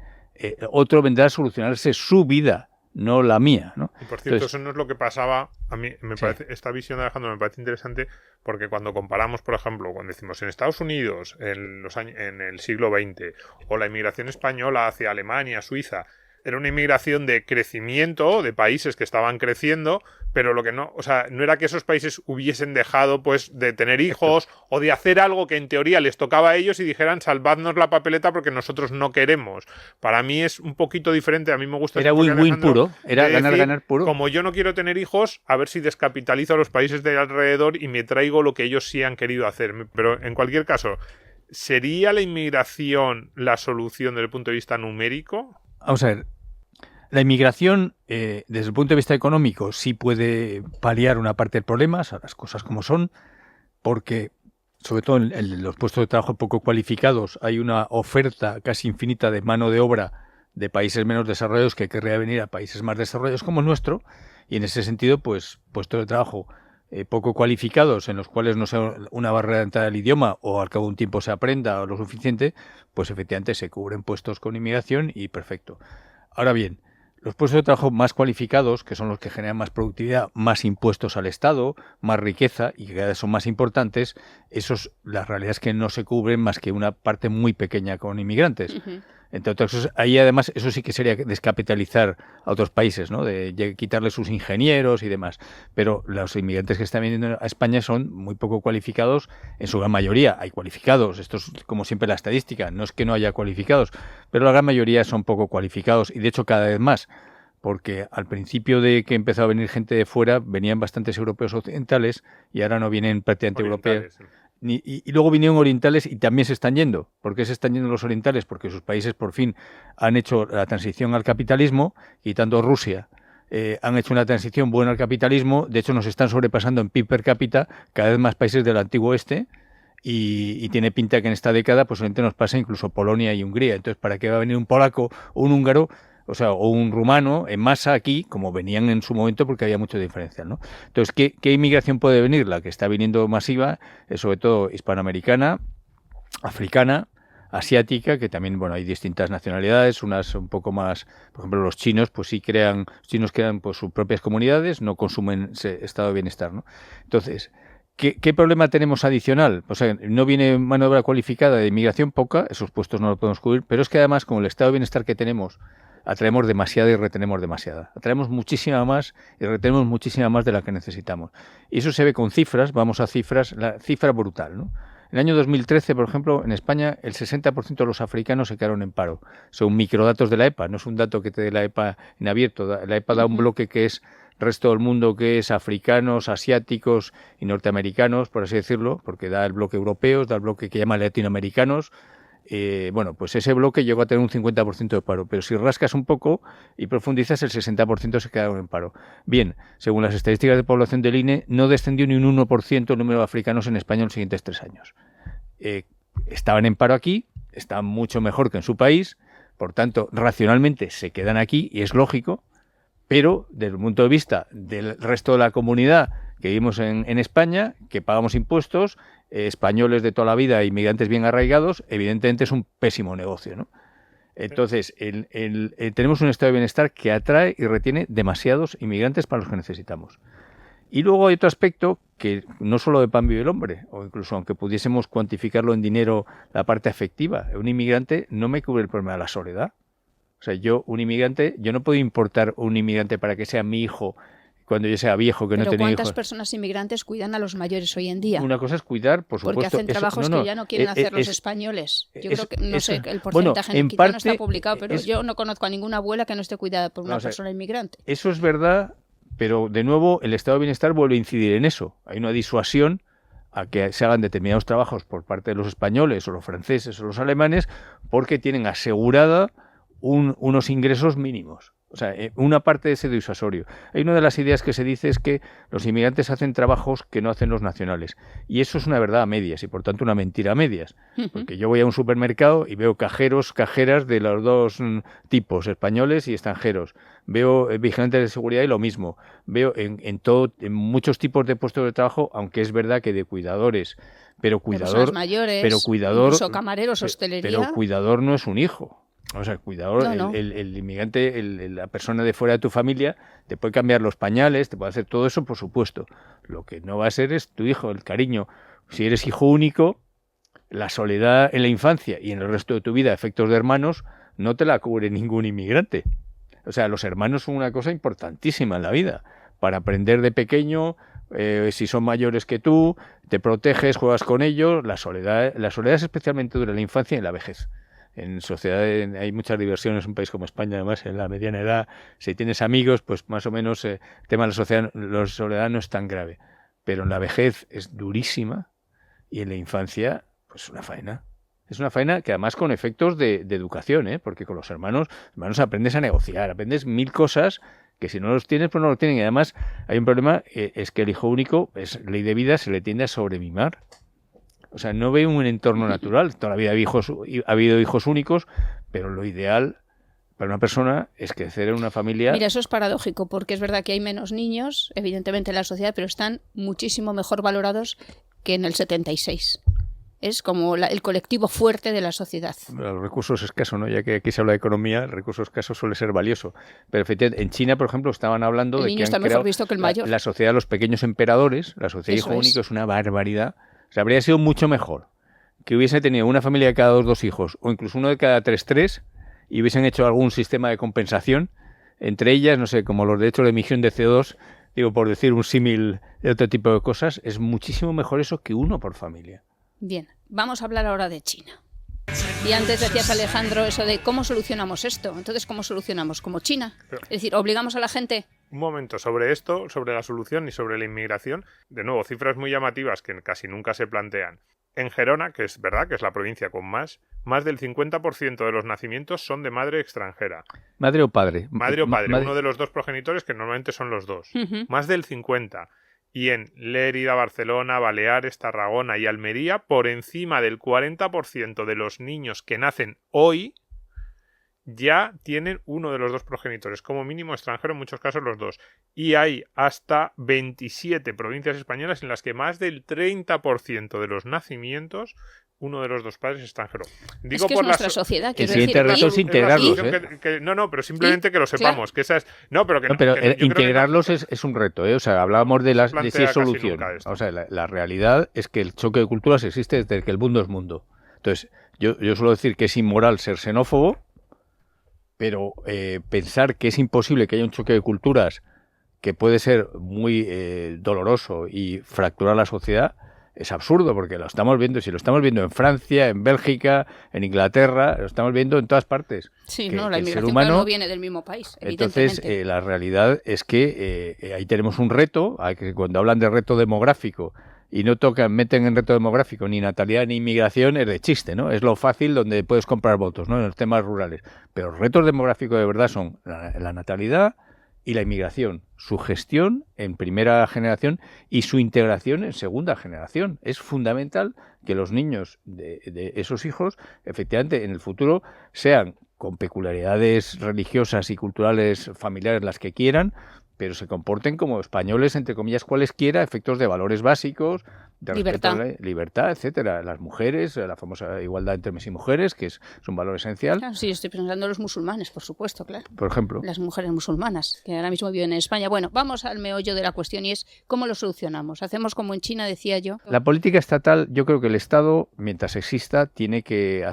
Otro vendrá a solucionarse su vida, no la mía, ¿no? Y por cierto, entonces, eso no es lo que pasaba. A mí me parece, esta visión de Alejandro me parece interesante, porque cuando comparamos, por ejemplo, cuando decimos en Estados Unidos en el siglo XX, o la inmigración española hacia Alemania, Suiza, era una inmigración de crecimiento, de países que estaban creciendo, pero lo que no era que esos países hubiesen dejado pues de tener hijos o de hacer algo que en teoría les tocaba a ellos y dijeran salvadnos la papeleta porque nosotros no queremos. Para mí es un poquito diferente, a mí me gusta... Era win-win puro, era ganar puro. Como yo no quiero tener hijos, a ver si descapitalizo a los países de alrededor y me traigo lo que ellos sí han querido hacer. Pero en cualquier caso, ¿sería la inmigración la solución desde el punto de vista numérico? Vamos a ver, la inmigración, desde el punto de vista económico, sí puede paliar una parte del problema, o sea, las cosas como son, porque, sobre todo en los puestos de trabajo poco cualificados, hay una oferta casi infinita de mano de obra de países menos desarrollados que querría venir a países más desarrollados como el nuestro, y en ese sentido, pues, puestos de trabajo poco cualificados, en los cuales no sea una barrera de entrada al idioma o al cabo de un tiempo se aprenda lo suficiente, pues efectivamente se cubren puestos con inmigración y perfecto. Ahora bien, los puestos de trabajo más cualificados, que son los que generan más productividad, más impuestos al Estado, más riqueza y que cada vez son más importantes, la realidad es que no se cubren más que una parte muy pequeña con inmigrantes. Uh-huh. Entre otras cosas, ahí además eso sí que sería descapitalizar a otros países, ¿no? De quitarles sus ingenieros y demás. Pero los inmigrantes que están viniendo a España son muy poco cualificados, en su gran mayoría. Hay cualificados, esto es como siempre la estadística, no es que no haya cualificados, pero la gran mayoría son poco cualificados y de hecho cada vez más. Porque al principio de que empezó a venir gente de fuera, venían bastantes europeos occidentales y ahora no vienen prácticamente europeos. Y luego vinieron orientales y también se están yendo. ¿Por qué se están yendo los orientales? Porque sus países por fin han hecho la transición al capitalismo, quitando Rusia. Han hecho una transición buena al capitalismo. De hecho, nos están sobrepasando en PIB per cápita cada vez más países del antiguo oeste. Y tiene pinta que en esta década posiblemente nos pase incluso Polonia y Hungría. Entonces, ¿para qué va a venir un polaco o un húngaro o sea, o un rumano en masa aquí, como venían en su momento, porque había mucho diferencial, ¿no? Entonces, ¿qué inmigración puede venir? La que está viniendo masiva es sobre todo hispanoamericana, africana, asiática, que también, bueno, hay distintas nacionalidades, unas un poco más, por ejemplo, los chinos, pues sí crean, los chinos crean pues sus propias comunidades, no consumen ese estado de bienestar, ¿no? Entonces, ¿qué problema tenemos adicional? O sea, no viene mano de obra cualificada de inmigración poca, esos puestos no los podemos cubrir, pero es que además, con el estado de bienestar que tenemos, atraemos demasiada y retenemos demasiada. Atraemos muchísima más y retenemos muchísima más de la que necesitamos. Y eso se ve con cifras, vamos a cifras, la cifra brutal, ¿no? En el año 2013, por ejemplo, en España, el 60% de los africanos se quedaron en paro. Son microdatos de la EPA, no es un dato que te dé la EPA en abierto. La EPA da un bloque que es resto del mundo, que es africanos, asiáticos y norteamericanos, por así decirlo, porque da el bloque europeos, da el bloque que llama latinoamericanos. Bueno, pues ese bloque llegó a tener un 50% de paro, pero si rascas un poco y profundizas, el 60% se quedaron en paro. Bien, según las estadísticas de población del INE, no descendió ni un 1% el número de africanos en España en los siguientes 3 años. Estaban en paro aquí, están mucho mejor que en su país, por tanto, racionalmente se quedan aquí, y es lógico, pero desde el punto de vista del resto de la comunidad que vivimos en España, que pagamos impuestos, españoles de toda la vida, inmigrantes bien arraigados, evidentemente es un pésimo negocio, ¿no? Entonces, tenemos un estado de bienestar que atrae y retiene demasiados inmigrantes para los que necesitamos. Y luego hay otro aspecto que no solo de pan vive el hombre, o incluso aunque pudiésemos cuantificarlo en dinero, la parte afectiva. Un inmigrante no me cubre el problema de la soledad. O sea, yo no puedo importar un inmigrante para que sea mi hijo cuando yo sea viejo, que no tenía hijos. ¿Pero cuántas personas inmigrantes cuidan a los mayores hoy en día? Una cosa es cuidar, por supuesto. Porque hacen trabajos que ya no quieren hacer los españoles. Yo creo que, no sé, el porcentaje en quizá parte, no está publicado, pero yo no conozco a ninguna abuela que no esté cuidada por una persona inmigrante. Eso es verdad, pero de nuevo el estado de bienestar vuelve a incidir en eso. Hay una disuasión a que se hagan determinados trabajos por parte de los españoles o los franceses o los alemanes porque tienen asegurada unos ingresos mínimos. O sea, una parte de ese disuasorio. Hay una de las ideas que se dice es que los inmigrantes hacen trabajos que no hacen los nacionales. Y eso es una verdad a medias y, por tanto, una mentira a medias. Porque yo voy a un supermercado y veo cajeras de los dos tipos, españoles y extranjeros. Veo vigilantes de seguridad y lo mismo. Veo en muchos tipos de puestos de trabajo, aunque es verdad que de cuidadores, pero cuidador, mayores, incluso camareros, hostelería. Pero cuidador no es un hijo. O sea, el cuidador, no. El inmigrante, la persona de fuera de tu familia, te puede cambiar los pañales, te puede hacer todo eso, por supuesto. Lo que no va a ser es tu hijo, el cariño. Si eres hijo único, la soledad en la infancia y en el resto de tu vida, efectos de hermanos, no te la cubre ningún inmigrante. O sea, los hermanos son una cosa importantísima en la vida. Para aprender de pequeño, si son mayores que tú, te proteges, juegas con ellos. La soledad es especialmente dura en la infancia y en la vejez. En sociedad hay muchas diversiones en un país como España, además en la mediana edad, si tienes amigos, pues más o menos el tema de la soledad no es tan grave, pero en la vejez es durísima y en la infancia pues una faena. Es una faena que además con efectos de educación, porque con los hermanos aprendes a negociar, aprendes 1000 cosas que si no los tienes, pues no los tienen. Y además hay un problema, es que el hijo único, es ley de vida, se le tiende a sobremimar. O sea, no veo un entorno natural. Toda la vida ha habido hijos únicos, pero lo ideal para una persona es crecer en una familia. Mira, eso es paradójico, porque es verdad que hay menos niños, evidentemente, en la sociedad, pero están muchísimo mejor valorados que en el 76. Es como el colectivo fuerte de la sociedad. Los recursos escasos, ¿no? Ya que aquí se habla de economía, el recurso escaso suele ser valioso. Pero efectivamente, en China, por ejemplo, estaban hablando de que han creado visto que el mayor. La sociedad de los pequeños emperadores, la sociedad hijo único, es una barbaridad. O sea, habría sido mucho mejor que hubiese tenido una familia de cada dos hijos, o incluso uno de cada tres, y hubiesen hecho algún sistema de compensación, entre ellas, no sé, como los derechos de emisión de CO2, digo, por decir un símil de otro tipo de cosas, es muchísimo mejor eso que uno por familia. Bien, vamos a hablar ahora de China. Y antes decías, Alejandro, eso de cómo solucionamos esto. Entonces, ¿cómo solucionamos? ¿Como China? Es decir, ¿obligamos a la gente? Un momento, sobre esto, sobre la solución y sobre la inmigración, de nuevo, cifras muy llamativas que casi nunca se plantean. En Gerona, que es verdad que es la provincia con más del 50% de los nacimientos son de madre extranjera. ¿Madre o padre? Madre o padre, uno de los dos progenitores, que normalmente son los dos. Más del 50%. Y en Lérida, Barcelona, Baleares, Tarragona y Almería, por encima del 40% de los niños que nacen hoy ya tienen uno de los dos progenitores, como mínimo extranjero, en muchos casos los dos. Y hay hasta 27 provincias españolas en las que más del 30% de los nacimientos, uno de los dos padres es extranjero. Digo, es que por es nuestra sociedad, quiero decir. El siguiente reto es integrarlos. No, pero simplemente que lo sepamos. Claro. Que esa es, no, pero integrarlos es un reto. O sea, hablábamos de si es solución. O sea, la realidad es que el choque de culturas existe desde que el mundo es mundo. Entonces, yo suelo decir que es inmoral ser xenófobo, pero pensar que es imposible que haya un choque de culturas que puede ser muy doloroso y fracturar la sociedad es absurdo, porque lo estamos viendo, si lo estamos viendo en Francia, en Bélgica, en Inglaterra, lo estamos viendo en todas partes. Sí, la inmigración humano, no viene del mismo país, entonces, la realidad es que ahí tenemos un reto, que cuando hablan de reto demográfico y no meten en reto demográfico ni natalidad ni inmigración, es de chiste, ¿no? Es lo fácil donde puedes comprar votos, ¿no? En los temas rurales. Pero los retos demográficos de verdad son la natalidad y la inmigración, su gestión en primera generación y su integración en segunda generación. Es fundamental que los niños de esos hijos, efectivamente, en el futuro sean con peculiaridades religiosas y culturales familiares las que quieran, pero se comporten como españoles, entre comillas, cualesquiera, efectos de valores básicos, de libertad, libertad, etcétera. Las mujeres, la famosa igualdad entre hombres y mujeres, que es un valor esencial. Claro, sí, estoy pensando en los musulmanes, por supuesto, claro. Por ejemplo. Las mujeres musulmanas, que ahora mismo viven en España. Bueno, vamos al meollo de la cuestión y es cómo lo solucionamos. Hacemos como en China, decía yo. La política estatal, yo creo que el Estado, mientras exista, tiene que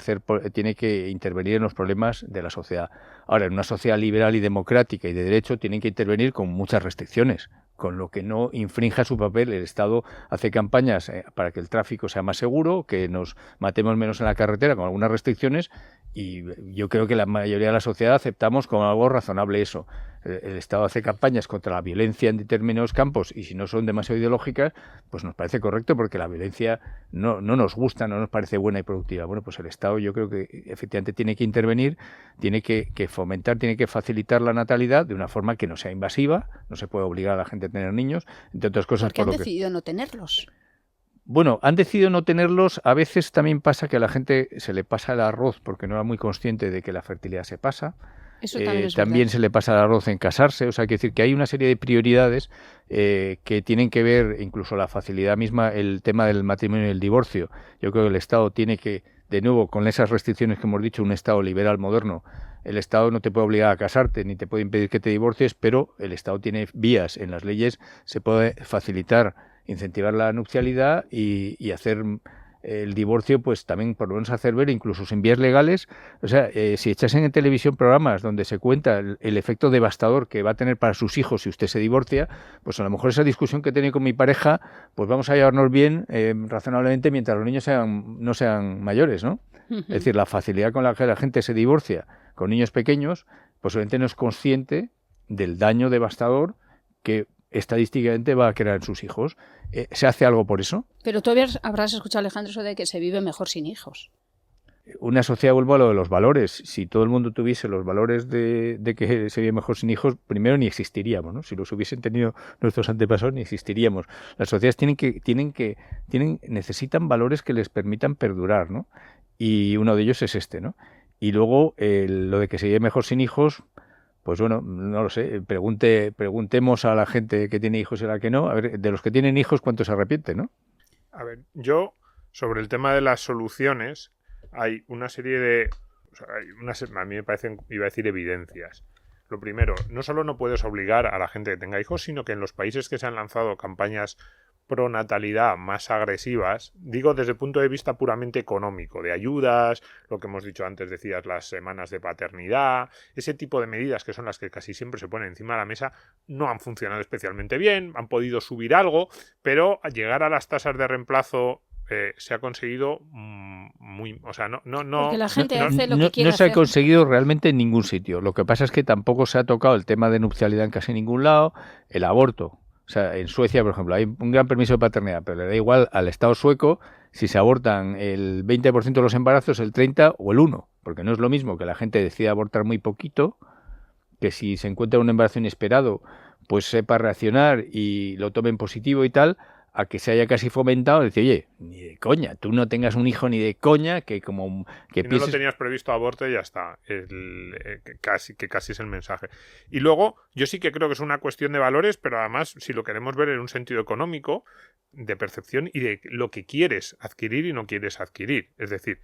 intervenir en los problemas de la sociedad. Ahora, en una sociedad liberal y democrática y de derecho, tienen que intervenir con muchas restricciones. Con lo que no infrinja su papel. El Estado hace campañas para que el tráfico sea más seguro, que nos matemos menos en la carretera con algunas restricciones, y yo creo que la mayoría de la sociedad aceptamos como algo razonable eso. El Estado hace campañas contra la violencia en determinados campos y si no son demasiado ideológicas, pues nos parece correcto porque la violencia no nos gusta, no nos parece buena y productiva. Bueno, pues el Estado yo creo que efectivamente tiene que intervenir, tiene que fomentar, tiene que facilitar la natalidad de una forma que no sea invasiva, no se puede obligar a la gente a tener niños, entre otras cosas. Porque han decidido no tenerlos. Bueno, han decidido no tenerlos. A veces también pasa que a la gente se le pasa el arroz porque no era muy consciente de que la fertilidad se pasa. Eso también se le pasa el arroz en casarse. O sea, hay que decir que hay una serie de prioridades que tienen que ver, incluso la facilidad misma, el tema del matrimonio y el divorcio. Yo creo que el Estado tiene que, de nuevo, con esas restricciones que hemos dicho, un Estado liberal moderno, el Estado no te puede obligar a casarte ni te puede impedir que te divorcies, pero el Estado tiene vías en las leyes, se puede facilitar, incentivar la nupcialidad y hacer el divorcio, pues también por lo menos hacer ver, incluso sin vías legales. O sea, si echasen en televisión programas donde se cuenta el efecto devastador que va a tener para sus hijos si usted se divorcia, pues a lo mejor esa discusión que he tenido con mi pareja, pues vamos a llevarnos bien razonablemente mientras los niños no sean mayores, ¿no? Uh-huh. Es decir, la facilidad con la que la gente se divorcia con niños pequeños, pues obviamente no es consciente del daño devastador que estadísticamente va a crear en sus hijos. ¿Se hace algo por eso? Pero tú habrás escuchado, Alejandro, eso de que se vive mejor sin hijos. Una sociedad, vuelvo a lo de los valores. Si todo el mundo tuviese los valores de que se vive mejor sin hijos, primero ni existiríamos, ¿no? Si los hubiesen tenido nuestros antepasados, ni existiríamos. Las sociedades necesitan valores que les permitan perdurar, ¿no? Y uno de ellos es este, ¿no? Y luego lo de que se vive mejor sin hijos, pues bueno, no lo sé, preguntemos a la gente que tiene hijos y a la que no, a ver, de los que tienen hijos, ¿cuántos se arrepienten, no? A ver, yo, sobre el tema de las soluciones, hay una serie de... a mí me parecen, iba a decir, evidencias. Lo primero, no solo no puedes obligar a la gente que tenga hijos, sino que en los países que se han lanzado campañas pro natalidad más agresivas, digo desde el punto de vista puramente económico, de ayudas, lo que hemos dicho antes, decías, las semanas de paternidad, ese tipo de medidas que son las que casi siempre se ponen encima de la mesa, no han funcionado especialmente bien, han podido subir algo, pero al llegar a las tasas de reemplazo se ha conseguido muy... O sea, no... Porque la gente hace lo que quiere No se hacer. ha conseguido realmente en ningún sitio. Lo que pasa es que tampoco se ha tocado el tema de nupcialidad en casi ningún lado, el aborto. O sea, en Suecia, por ejemplo, hay un gran permiso de paternidad, pero le da igual al Estado sueco si se abortan el 20% de los embarazos, el 30% o el 1%, porque no es lo mismo que la gente decida abortar muy poquito, que si se encuentra un embarazo inesperado, pues sepa reaccionar y lo tome en positivo y tal, a que se haya casi fomentado, decir, oye, ni de coña, tú no tengas un hijo ni de coña, que como que si pienses... no lo tenías previsto, aborto y ya está. Casi es el mensaje. Y luego, yo sí que creo que es una cuestión de valores, pero además, si lo queremos ver en un sentido económico, de percepción y de lo que quieres adquirir y no quieres adquirir. Es decir,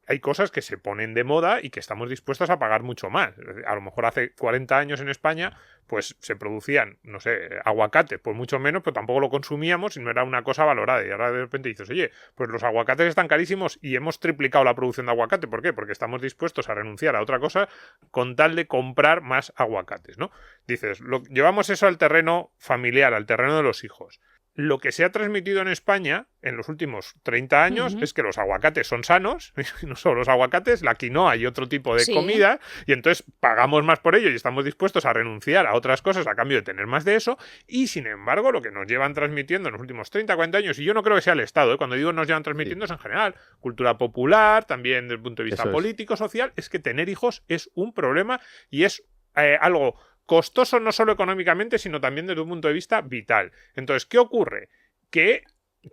hay cosas que se ponen de moda y que estamos dispuestos a pagar mucho más. A lo mejor hace 40 años en España pues se producían, no sé, aguacate, pues mucho menos, pero tampoco lo consumíamos y no era una cosa valorada. Y ahora de repente dices, oye, pues los aguacates están carísimos y hemos triplicado la producción de aguacate. ¿Por qué? Porque estamos dispuestos a renunciar a otra cosa con tal de comprar más aguacates, ¿no? Dices, llevamos eso al terreno familiar, al terreno de los hijos. Lo que se ha transmitido en España en los últimos 30 años es que los aguacates son sanos, no solo los aguacates, la quinoa y otro tipo de comida, y entonces pagamos más por ello y estamos dispuestos a renunciar a otras cosas a cambio de tener más de eso, y sin embargo lo que nos llevan transmitiendo en los últimos 30, 40 años, y yo no creo que sea el Estado, cuando digo nos llevan transmitiendo es en general, cultura popular, también desde el punto de vista político, social, es que tener hijos es un problema y es algo costoso no solo económicamente, sino también desde un punto de vista vital. Entonces, ¿qué ocurre? Que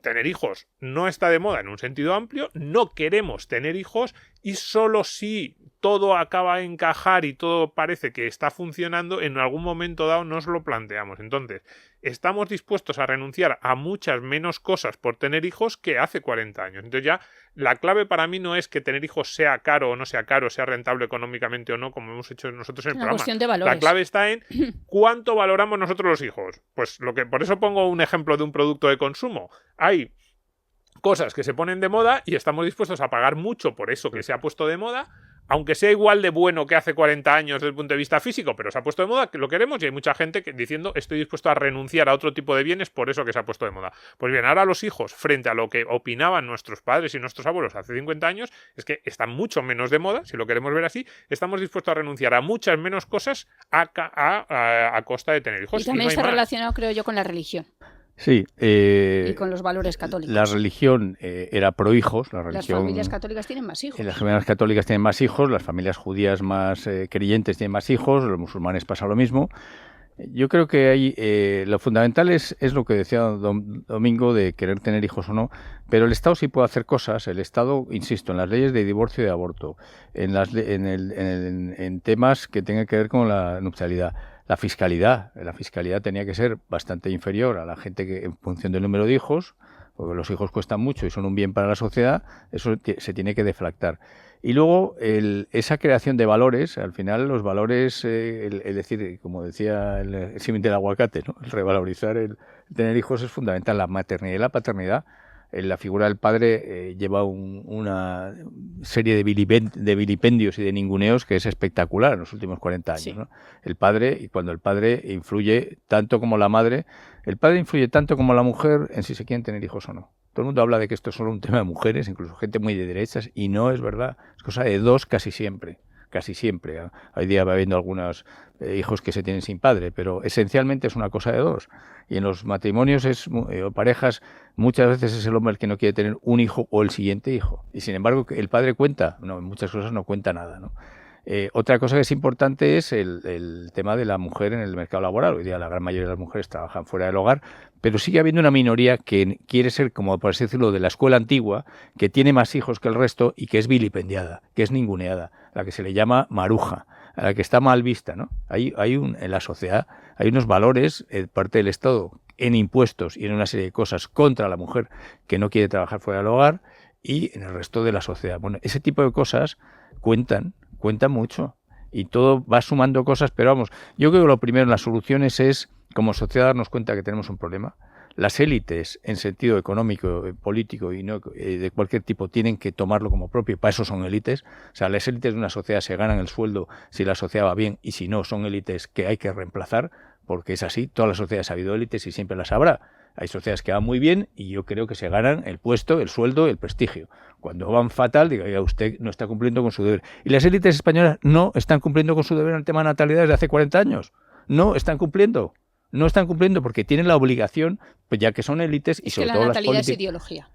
tener hijos no está de moda en un sentido amplio, no queremos tener hijos y solo si todo acaba de encajar y todo parece que está funcionando, en algún momento dado nos lo planteamos. Entonces, estamos dispuestos a renunciar a muchas menos cosas por tener hijos que hace 40 años. Entonces ya la clave para mí no es que tener hijos sea caro o no sea caro, sea rentable económicamente o no, como hemos hecho nosotros en el programa. Cuestión de valores. La clave está en cuánto valoramos nosotros los hijos. Pues por eso pongo un ejemplo de un producto de consumo. Hay cosas que se ponen de moda y estamos dispuestos a pagar mucho por eso que se ha puesto de moda, aunque sea igual de bueno que hace 40 años desde el punto de vista físico, pero se ha puesto de moda, que lo queremos, y hay mucha gente diciendo estoy dispuesto a renunciar a otro tipo de bienes por eso que se ha puesto de moda. Pues bien, ahora los hijos, frente a lo que opinaban nuestros padres y nuestros abuelos hace 50 años, es que están mucho menos de moda, si lo queremos ver así, estamos dispuestos a renunciar a muchas menos cosas a costa de tener hijos. Y también está relacionado, creo yo, con la religión. Sí. Y con los valores católicos. La religión era pro hijos. Las familias católicas tienen más hijos. Las familias católicas tienen más hijos, las familias judías más creyentes tienen más hijos, los musulmanes pasa lo mismo. Yo creo que hay, lo fundamental es lo que decía Domingo de querer tener hijos o no, pero el Estado sí puede hacer cosas. El Estado, insisto, en las leyes de divorcio y de aborto, en temas que tengan que ver con la nupcialidad. La fiscalidad tenía que ser bastante inferior a la gente que en función del número de hijos, porque los hijos cuestan mucho y son un bien para la sociedad, eso se tiene que deflactar. Y luego esa creación de valores, al final los valores, es decir, como decía el símil del aguacate, ¿no? El revalorizar el tener hijos es fundamental. La maternidad y la paternidad, la figura del padre lleva una serie de vilipendios y de ninguneos que es espectacular en los últimos 40 años. Sí. ¿No? El padre, y cuando el padre influye tanto como la madre, el padre influye tanto como la mujer en si se quieren tener hijos o no. Todo el mundo habla de que esto es solo un tema de mujeres, incluso gente muy de derechas, y no es verdad. Es cosa de dos casi siempre. Casi siempre. Hoy día va habiendo algunos hijos que se tienen sin padre, pero esencialmente es una cosa de dos. Y en los matrimonios o parejas, muchas veces es el hombre el que no quiere tener un hijo o el siguiente hijo. Y sin embargo, el padre cuenta. No, en muchas cosas no cuenta nada, ¿no? Otra cosa que es importante es el tema de la mujer en el mercado laboral. Hoy día la gran mayoría de las mujeres trabajan fuera del hogar, pero sigue habiendo una minoría que quiere ser, como por así decirlo, de la escuela antigua, que tiene más hijos que el resto y que es vilipendiada, que es ninguneada, a la que se le llama maruja, a la que está mal vista, ¿no? En la sociedad hay unos valores, parte del Estado, en impuestos y en una serie de cosas contra la mujer que no quiere trabajar fuera del hogar y en el resto de la sociedad. Bueno, ese tipo de cosas cuentan mucho y todo va sumando cosas, pero vamos, yo creo que lo primero en las soluciones es, como sociedad, darnos cuenta que tenemos un problema. Las élites, en sentido económico, político y no de cualquier tipo, tienen que tomarlo como propio, para eso son élites. O sea, las élites de una sociedad se ganan el sueldo si la sociedad va bien, y si no, son élites que hay que reemplazar, porque es así, todas las sociedades ha habido élites y siempre las habrá. Hay sociedades que van muy bien y yo creo que se ganan el puesto, el sueldo, el prestigio. Cuando van fatal, diga, usted no está cumpliendo con su deber. Y las élites españolas no están cumpliendo con su deber en el tema de natalidad desde hace 40 años. No están cumpliendo. No están cumpliendo porque tienen la obligación, pues ya que son élites y sobre todo las políticas. La natalidad es ideología.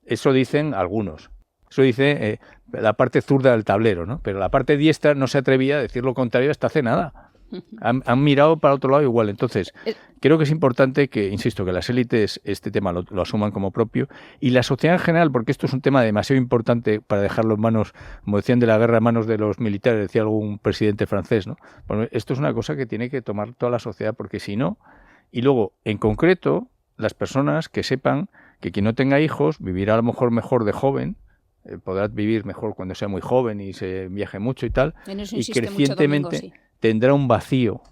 Eso dicen algunos. Eso dice la parte zurda del tablero, ¿no? Pero la parte diestra no se atrevía a decir lo contrario hasta hace nada. Han mirado para otro lado igual. Entonces, creo que es importante que, insisto, que las élites este tema lo asuman como propio y la sociedad en general, porque esto es un tema demasiado importante para dejarlo en manos, como decían de la guerra, en manos de los militares, decía algún presidente francés, ¿no? Bueno, esto es una cosa que tiene que tomar toda la sociedad, porque si no, y luego, en concreto, las personas que sepan que quien no tenga hijos vivirá a lo mejor de joven, podrá vivir mejor cuando sea muy joven y se viaje mucho y tal, y crecientemente sí. Tendrá un vacío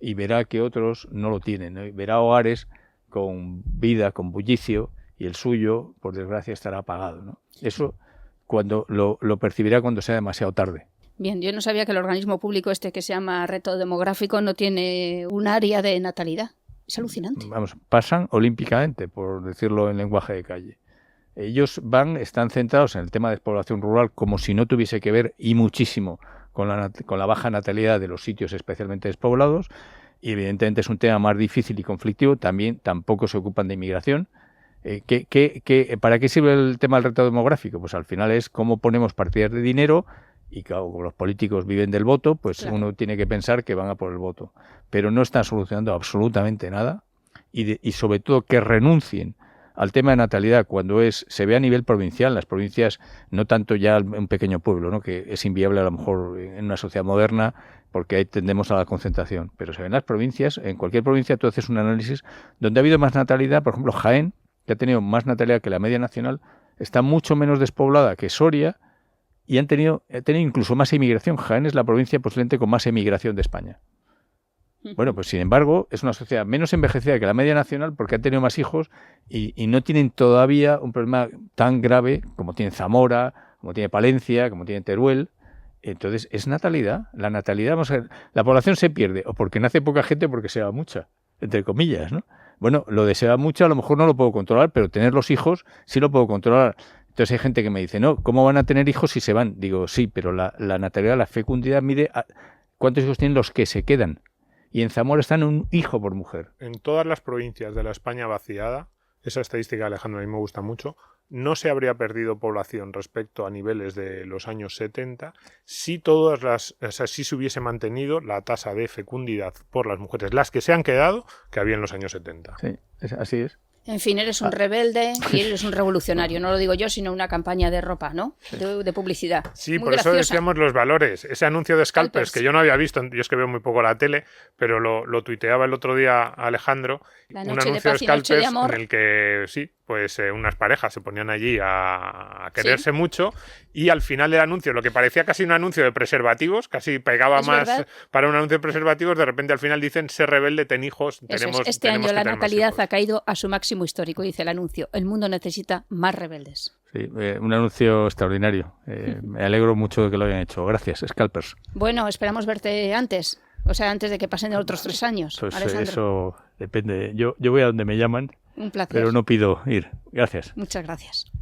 y verá que otros no lo tienen, ¿no? Y verá hogares con vida, con bullicio, y el suyo, por desgracia, estará apagado, ¿no? Eso cuando lo percibirá cuando sea demasiado tarde. Bien, yo no sabía que el organismo público este que se llama Reto Demográfico no tiene un área de natalidad. Es alucinante. Vamos, pasan olímpicamente, por decirlo en lenguaje de calle. Ellos están centrados en el tema de despoblación rural como si no tuviese que ver, y muchísimo, con la baja natalidad de los sitios especialmente despoblados, y evidentemente es un tema más difícil y conflictivo. Tampoco se ocupan de inmigración. ¿Para qué sirve el tema del reto demográfico? Pues al final es cómo ponemos partidas de dinero, y claro, como los políticos viven del voto, pues claro, uno tiene que pensar que van a por el voto, pero no están solucionando absolutamente nada, y sobre todo que renuncien al tema de natalidad cuando se ve a nivel provincial. Las provincias, no tanto ya un pequeño pueblo, ¿no?, que es inviable a lo mejor en una sociedad moderna porque ahí tendemos a la concentración, pero se ven las provincias. En cualquier provincia tú haces un análisis donde ha habido más natalidad. Por ejemplo, Jaén, que ha tenido más natalidad que la media nacional, está mucho menos despoblada que Soria y ha tenido incluso más emigración. Jaén es la provincia posiblemente con más emigración de España. Bueno, pues sin embargo, es una sociedad menos envejecida que la media nacional porque han tenido más hijos y no tienen todavía un problema tan grave como tiene Zamora, como tiene Palencia, como tiene Teruel. Entonces, es natalidad. La natalidad, vamos a ver, la población se pierde o porque nace poca gente o porque se va mucha, entre comillas, ¿no? Bueno, lo de se va mucha a lo mejor no lo puedo controlar, pero tener los hijos sí lo puedo controlar. Entonces hay gente que me dice, no, ¿cómo van a tener hijos si se van? Digo, sí, pero la natalidad, la fecundidad mide cuántos hijos tienen los que se quedan. Y en Zamora están un hijo por mujer. En todas las provincias de la España vaciada, esa estadística, Alejandro, a mí me gusta mucho, no se habría perdido población respecto a niveles de los años 70 si si se hubiese mantenido la tasa de fecundidad por las mujeres, las que se han quedado, que había en los años 70. Sí, así es. En fin, eres un rebelde y eres un revolucionario. No lo digo yo, sino una campaña de ropa, ¿no? De publicidad. Sí, muy por graciosa. eso decíamos los valores. Ese anuncio de Scalpers, que yo no había visto, yo es que veo muy poco la tele, pero lo tuiteaba el otro día Alejandro. La un noche anuncio de paz y noche de Scalpers amor. en el que, sí, pues unas parejas se ponían allí a quererse mucho, y al final del anuncio, lo que parecía casi un anuncio de preservativos, casi pegaba ¿Es más verdad? para un anuncio de preservativos, de repente al final dicen, sé rebelde, ten hijos, Este año la natalidad ha caído a su máximo histórico, dice el anuncio. El mundo necesita más rebeldes. Sí, un anuncio extraordinario. Me alegro mucho de que lo hayan hecho. Gracias, Scalpers. Bueno, esperamos verte antes. O sea, antes de que pasen otros 3 años, Pues Alejandro. eso depende. Yo voy a donde me llaman, Un placer. pero no pido ir. Gracias. Muchas gracias.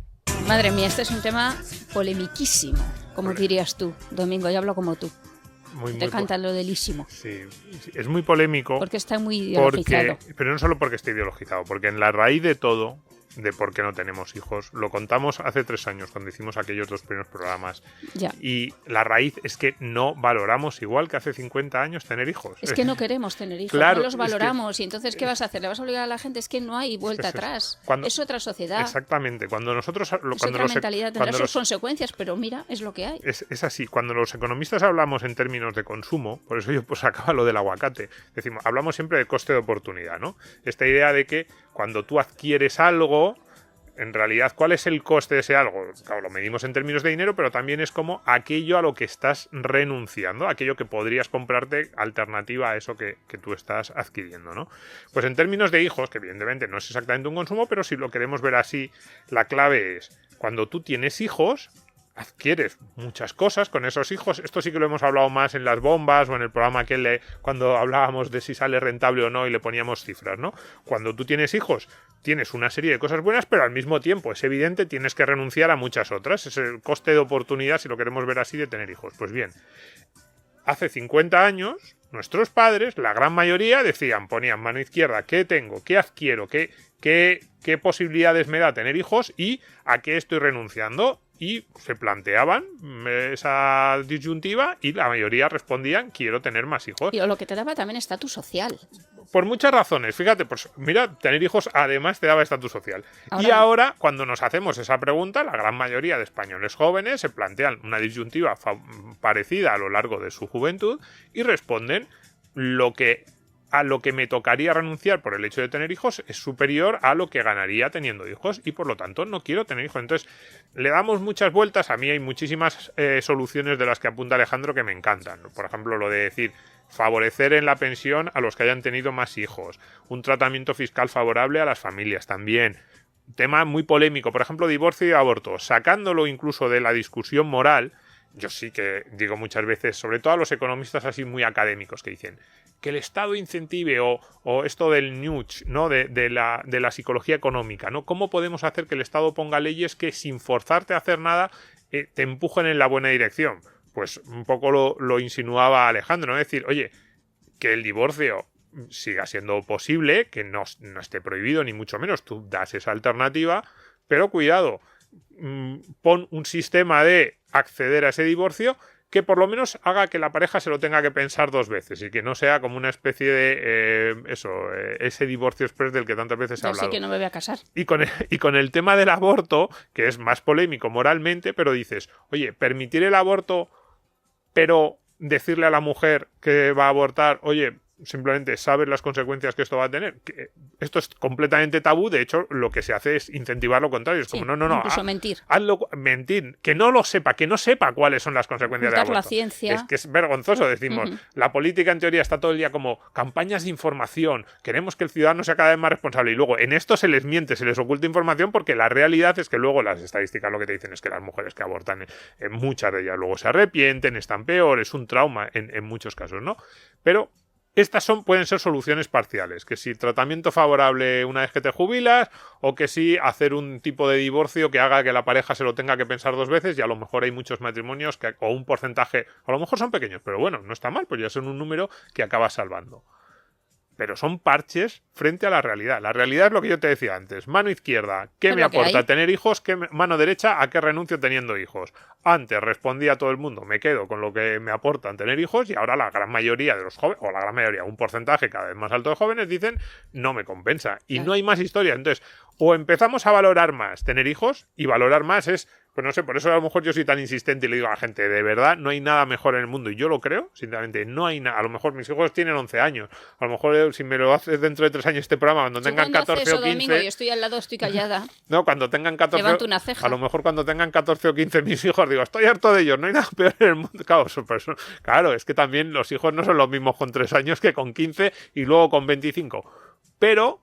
Madre mía, este es un tema polemiquísimo, como dirías tú. Domingo, yo hablo como tú. Te canta lo delísimo. Sí, es muy polémico. Porque está muy ideologizado. Pero no solo porque esté ideologizado, porque en la raíz de todo, de por qué no tenemos hijos, lo contamos hace 3 años, cuando hicimos aquellos 2 primeros programas. Ya. Y la raíz es que no valoramos igual que hace 50 años tener hijos. Es que no queremos tener hijos, Claro, no los valoramos. Y entonces, ¿qué vas a hacer? ¿Le vas a obligar a la gente? Es que no hay vuelta atrás. Es otra sociedad. Exactamente. Cuando nosotros... Es otra mentalidad, tendrá sus consecuencias, pero mira, es lo que hay. Es así. Cuando los economistas hablamos en términos de consumo, por eso yo sacaba lo del aguacate, decimos, hablamos siempre de coste de oportunidad, ¿no? Esta idea de que cuando tú adquieres algo, en realidad, ¿cuál es el coste de ese algo? Claro, lo medimos en términos de dinero, pero también es como aquello a lo que estás renunciando, aquello que podrías comprarte alternativa a eso que tú estás adquiriendo, ¿no? Pues en términos de hijos, que evidentemente no es exactamente un consumo, pero si lo queremos ver así, la clave es, cuando tú tienes hijos, adquieres muchas cosas con esos hijos. Esto sí que lo hemos hablado más en las bombas o en el programa cuando hablábamos de si sale rentable o no y le poníamos cifras, ¿no? Cuando tú tienes hijos, tienes una serie de cosas buenas, pero al mismo tiempo, es evidente, tienes que renunciar a muchas otras. Es el coste de oportunidad, si lo queremos ver así, de tener hijos. Pues bien, hace 50 años, nuestros padres, la gran mayoría, ponían mano izquierda, ¿qué tengo? ¿Qué adquiero? ¿Qué posibilidades me da tener hijos? ¿Y a qué estoy renunciando? y se planteaban esa disyuntiva y la mayoría respondían quiero tener más hijos. Y lo que te daba también estatus social. Por muchas razones, fíjate, pues mira, tener hijos además te daba estatus social. Y ahora, cuando nos hacemos esa pregunta, la gran mayoría de españoles jóvenes se plantean una disyuntiva parecida a lo largo de su juventud y responden a lo que me tocaría renunciar por el hecho de tener hijos es superior a lo que ganaría teniendo hijos y por lo tanto no quiero tener hijos. Entonces le damos muchas vueltas. A mí hay muchísimas soluciones de las que apunta Alejandro que me encantan. Por ejemplo, lo de decir favorecer en la pensión a los que hayan tenido más hijos, un tratamiento fiscal favorable a las familias también. Tema muy polémico, por ejemplo, divorcio y aborto, sacándolo incluso de la discusión moral. Yo sí que digo muchas veces, sobre todo a los economistas así muy académicos que dicen que el Estado incentive o esto del nudge, ¿no? de la psicología económica, ¿no? ¿Cómo podemos hacer que el Estado ponga leyes que sin forzarte a hacer nada te empujen en la buena dirección? Pues un poco lo insinuaba Alejandro, ¿no? Es decir, oye, que el divorcio siga siendo posible, que no esté prohibido ni mucho menos, tú das esa alternativa, pero cuidado, pon un sistema de acceder a ese divorcio que por lo menos haga que la pareja se lo tenga que pensar 2 veces y que no sea como una especie de ese divorcio express del que tantas veces se ha hablado. Yo sí que no me voy a casar. Y con el tema del aborto, que es más polémico moralmente, pero dices, oye, permitir el aborto, pero decirle a la mujer que va a abortar, oye, simplemente sabes las consecuencias que esto va a tener. Que esto es completamente tabú. De hecho, lo que se hace es incentivar lo contrario. Es como, no. Incluso mentir. Mentir. Que no lo sepa, que no sepa cuáles son las consecuencias del aborto. La ciencia. Es que es vergonzoso, decimos. La política, en teoría, está todo el día como campañas de información. Queremos que el ciudadano sea cada vez más responsable. Y luego, en esto se les miente, se les oculta información porque la realidad es que luego las estadísticas lo que te dicen es que las mujeres que abortan, muchas de ellas luego se arrepienten, están peor, es un trauma en muchos casos, ¿no? Pero estas pueden ser soluciones parciales, que si tratamiento favorable una vez que te jubilas o que si hacer un tipo de divorcio que haga que la pareja se lo tenga que pensar 2 veces y a lo mejor hay muchos matrimonios o un porcentaje, a lo mejor son pequeños, pero bueno, no está mal, pues ya son un número que acaba salvando. Pero son parches frente a la realidad. La realidad es lo que yo te decía antes. Mano izquierda, ¿qué me aporta tener hijos? Mano derecha, ¿a qué renuncio teniendo hijos? Antes respondía a todo el mundo, me quedo con lo que me aportan tener hijos y ahora la gran mayoría de los jóvenes, o la gran mayoría, un porcentaje cada vez más alto de jóvenes dicen, no me compensa. Y no hay más historia. Entonces, o empezamos a valorar más tener hijos, y valorar más es, pues no sé, por eso a lo mejor yo soy tan insistente y le digo a la gente, de verdad, no hay nada mejor en el mundo. Y yo lo creo, sinceramente, no hay nada. A lo mejor mis hijos tienen 11 años. A lo mejor si me lo haces dentro de 3 años este programa, cuando tengan 14 o 15... Domingo, yo estoy al lado, estoy callada. No, cuando tengan 14... Levanto una ceja. A lo mejor cuando tengan 14 o 15 mis hijos, digo, estoy harto de ellos, no hay nada peor en el mundo. Claro, es que también los hijos no son los mismos con 3 años que con 15 y luego con 25. Pero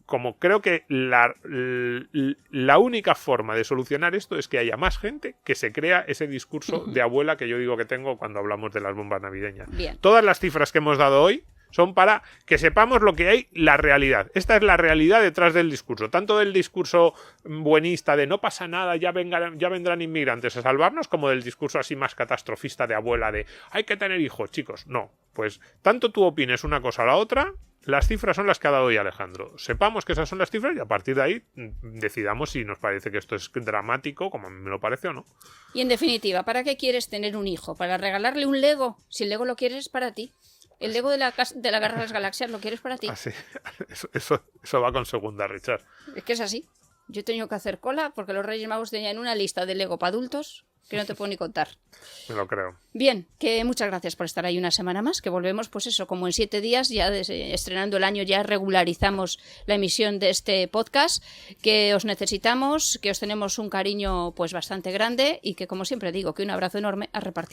como creo que la única forma de solucionar esto es que haya más gente que se crea ese discurso de abuela que yo digo que tengo cuando hablamos de las bombas navideñas. Bien. Todas las cifras que hemos dado hoy son para que sepamos lo que hay, la realidad. Esta es la realidad detrás del discurso. Tanto del discurso buenista de no pasa nada, ya vendrán inmigrantes a salvarnos, como del discurso así más catastrofista de abuela de hay que tener hijos, chicos. No, pues tanto tú opines una cosa o la otra, las cifras son las que ha dado hoy Alejandro. Sepamos que esas son las cifras y a partir de ahí decidamos si nos parece que esto es dramático, como a mí me lo parece o no. Y en definitiva, ¿para qué quieres tener un hijo? ¿Para regalarle un Lego? Si el Lego lo quieres para ti. El Lego de la Guerra de las Galaxias lo quieres para ti. Ah, sí. Eso va con segunda, Richard. Es que es así. Yo he tenido que hacer cola porque los Reyes Magos tenían una lista de Lego para adultos que no te puedo ni contar. Me lo creo. Bien, que muchas gracias por estar ahí una semana más, que volvemos pues eso, como en 7 días, ya estrenando el año, ya regularizamos la emisión de este podcast, que os necesitamos, que os tenemos un cariño pues bastante grande y que, como siempre digo, que un abrazo enorme a repartir.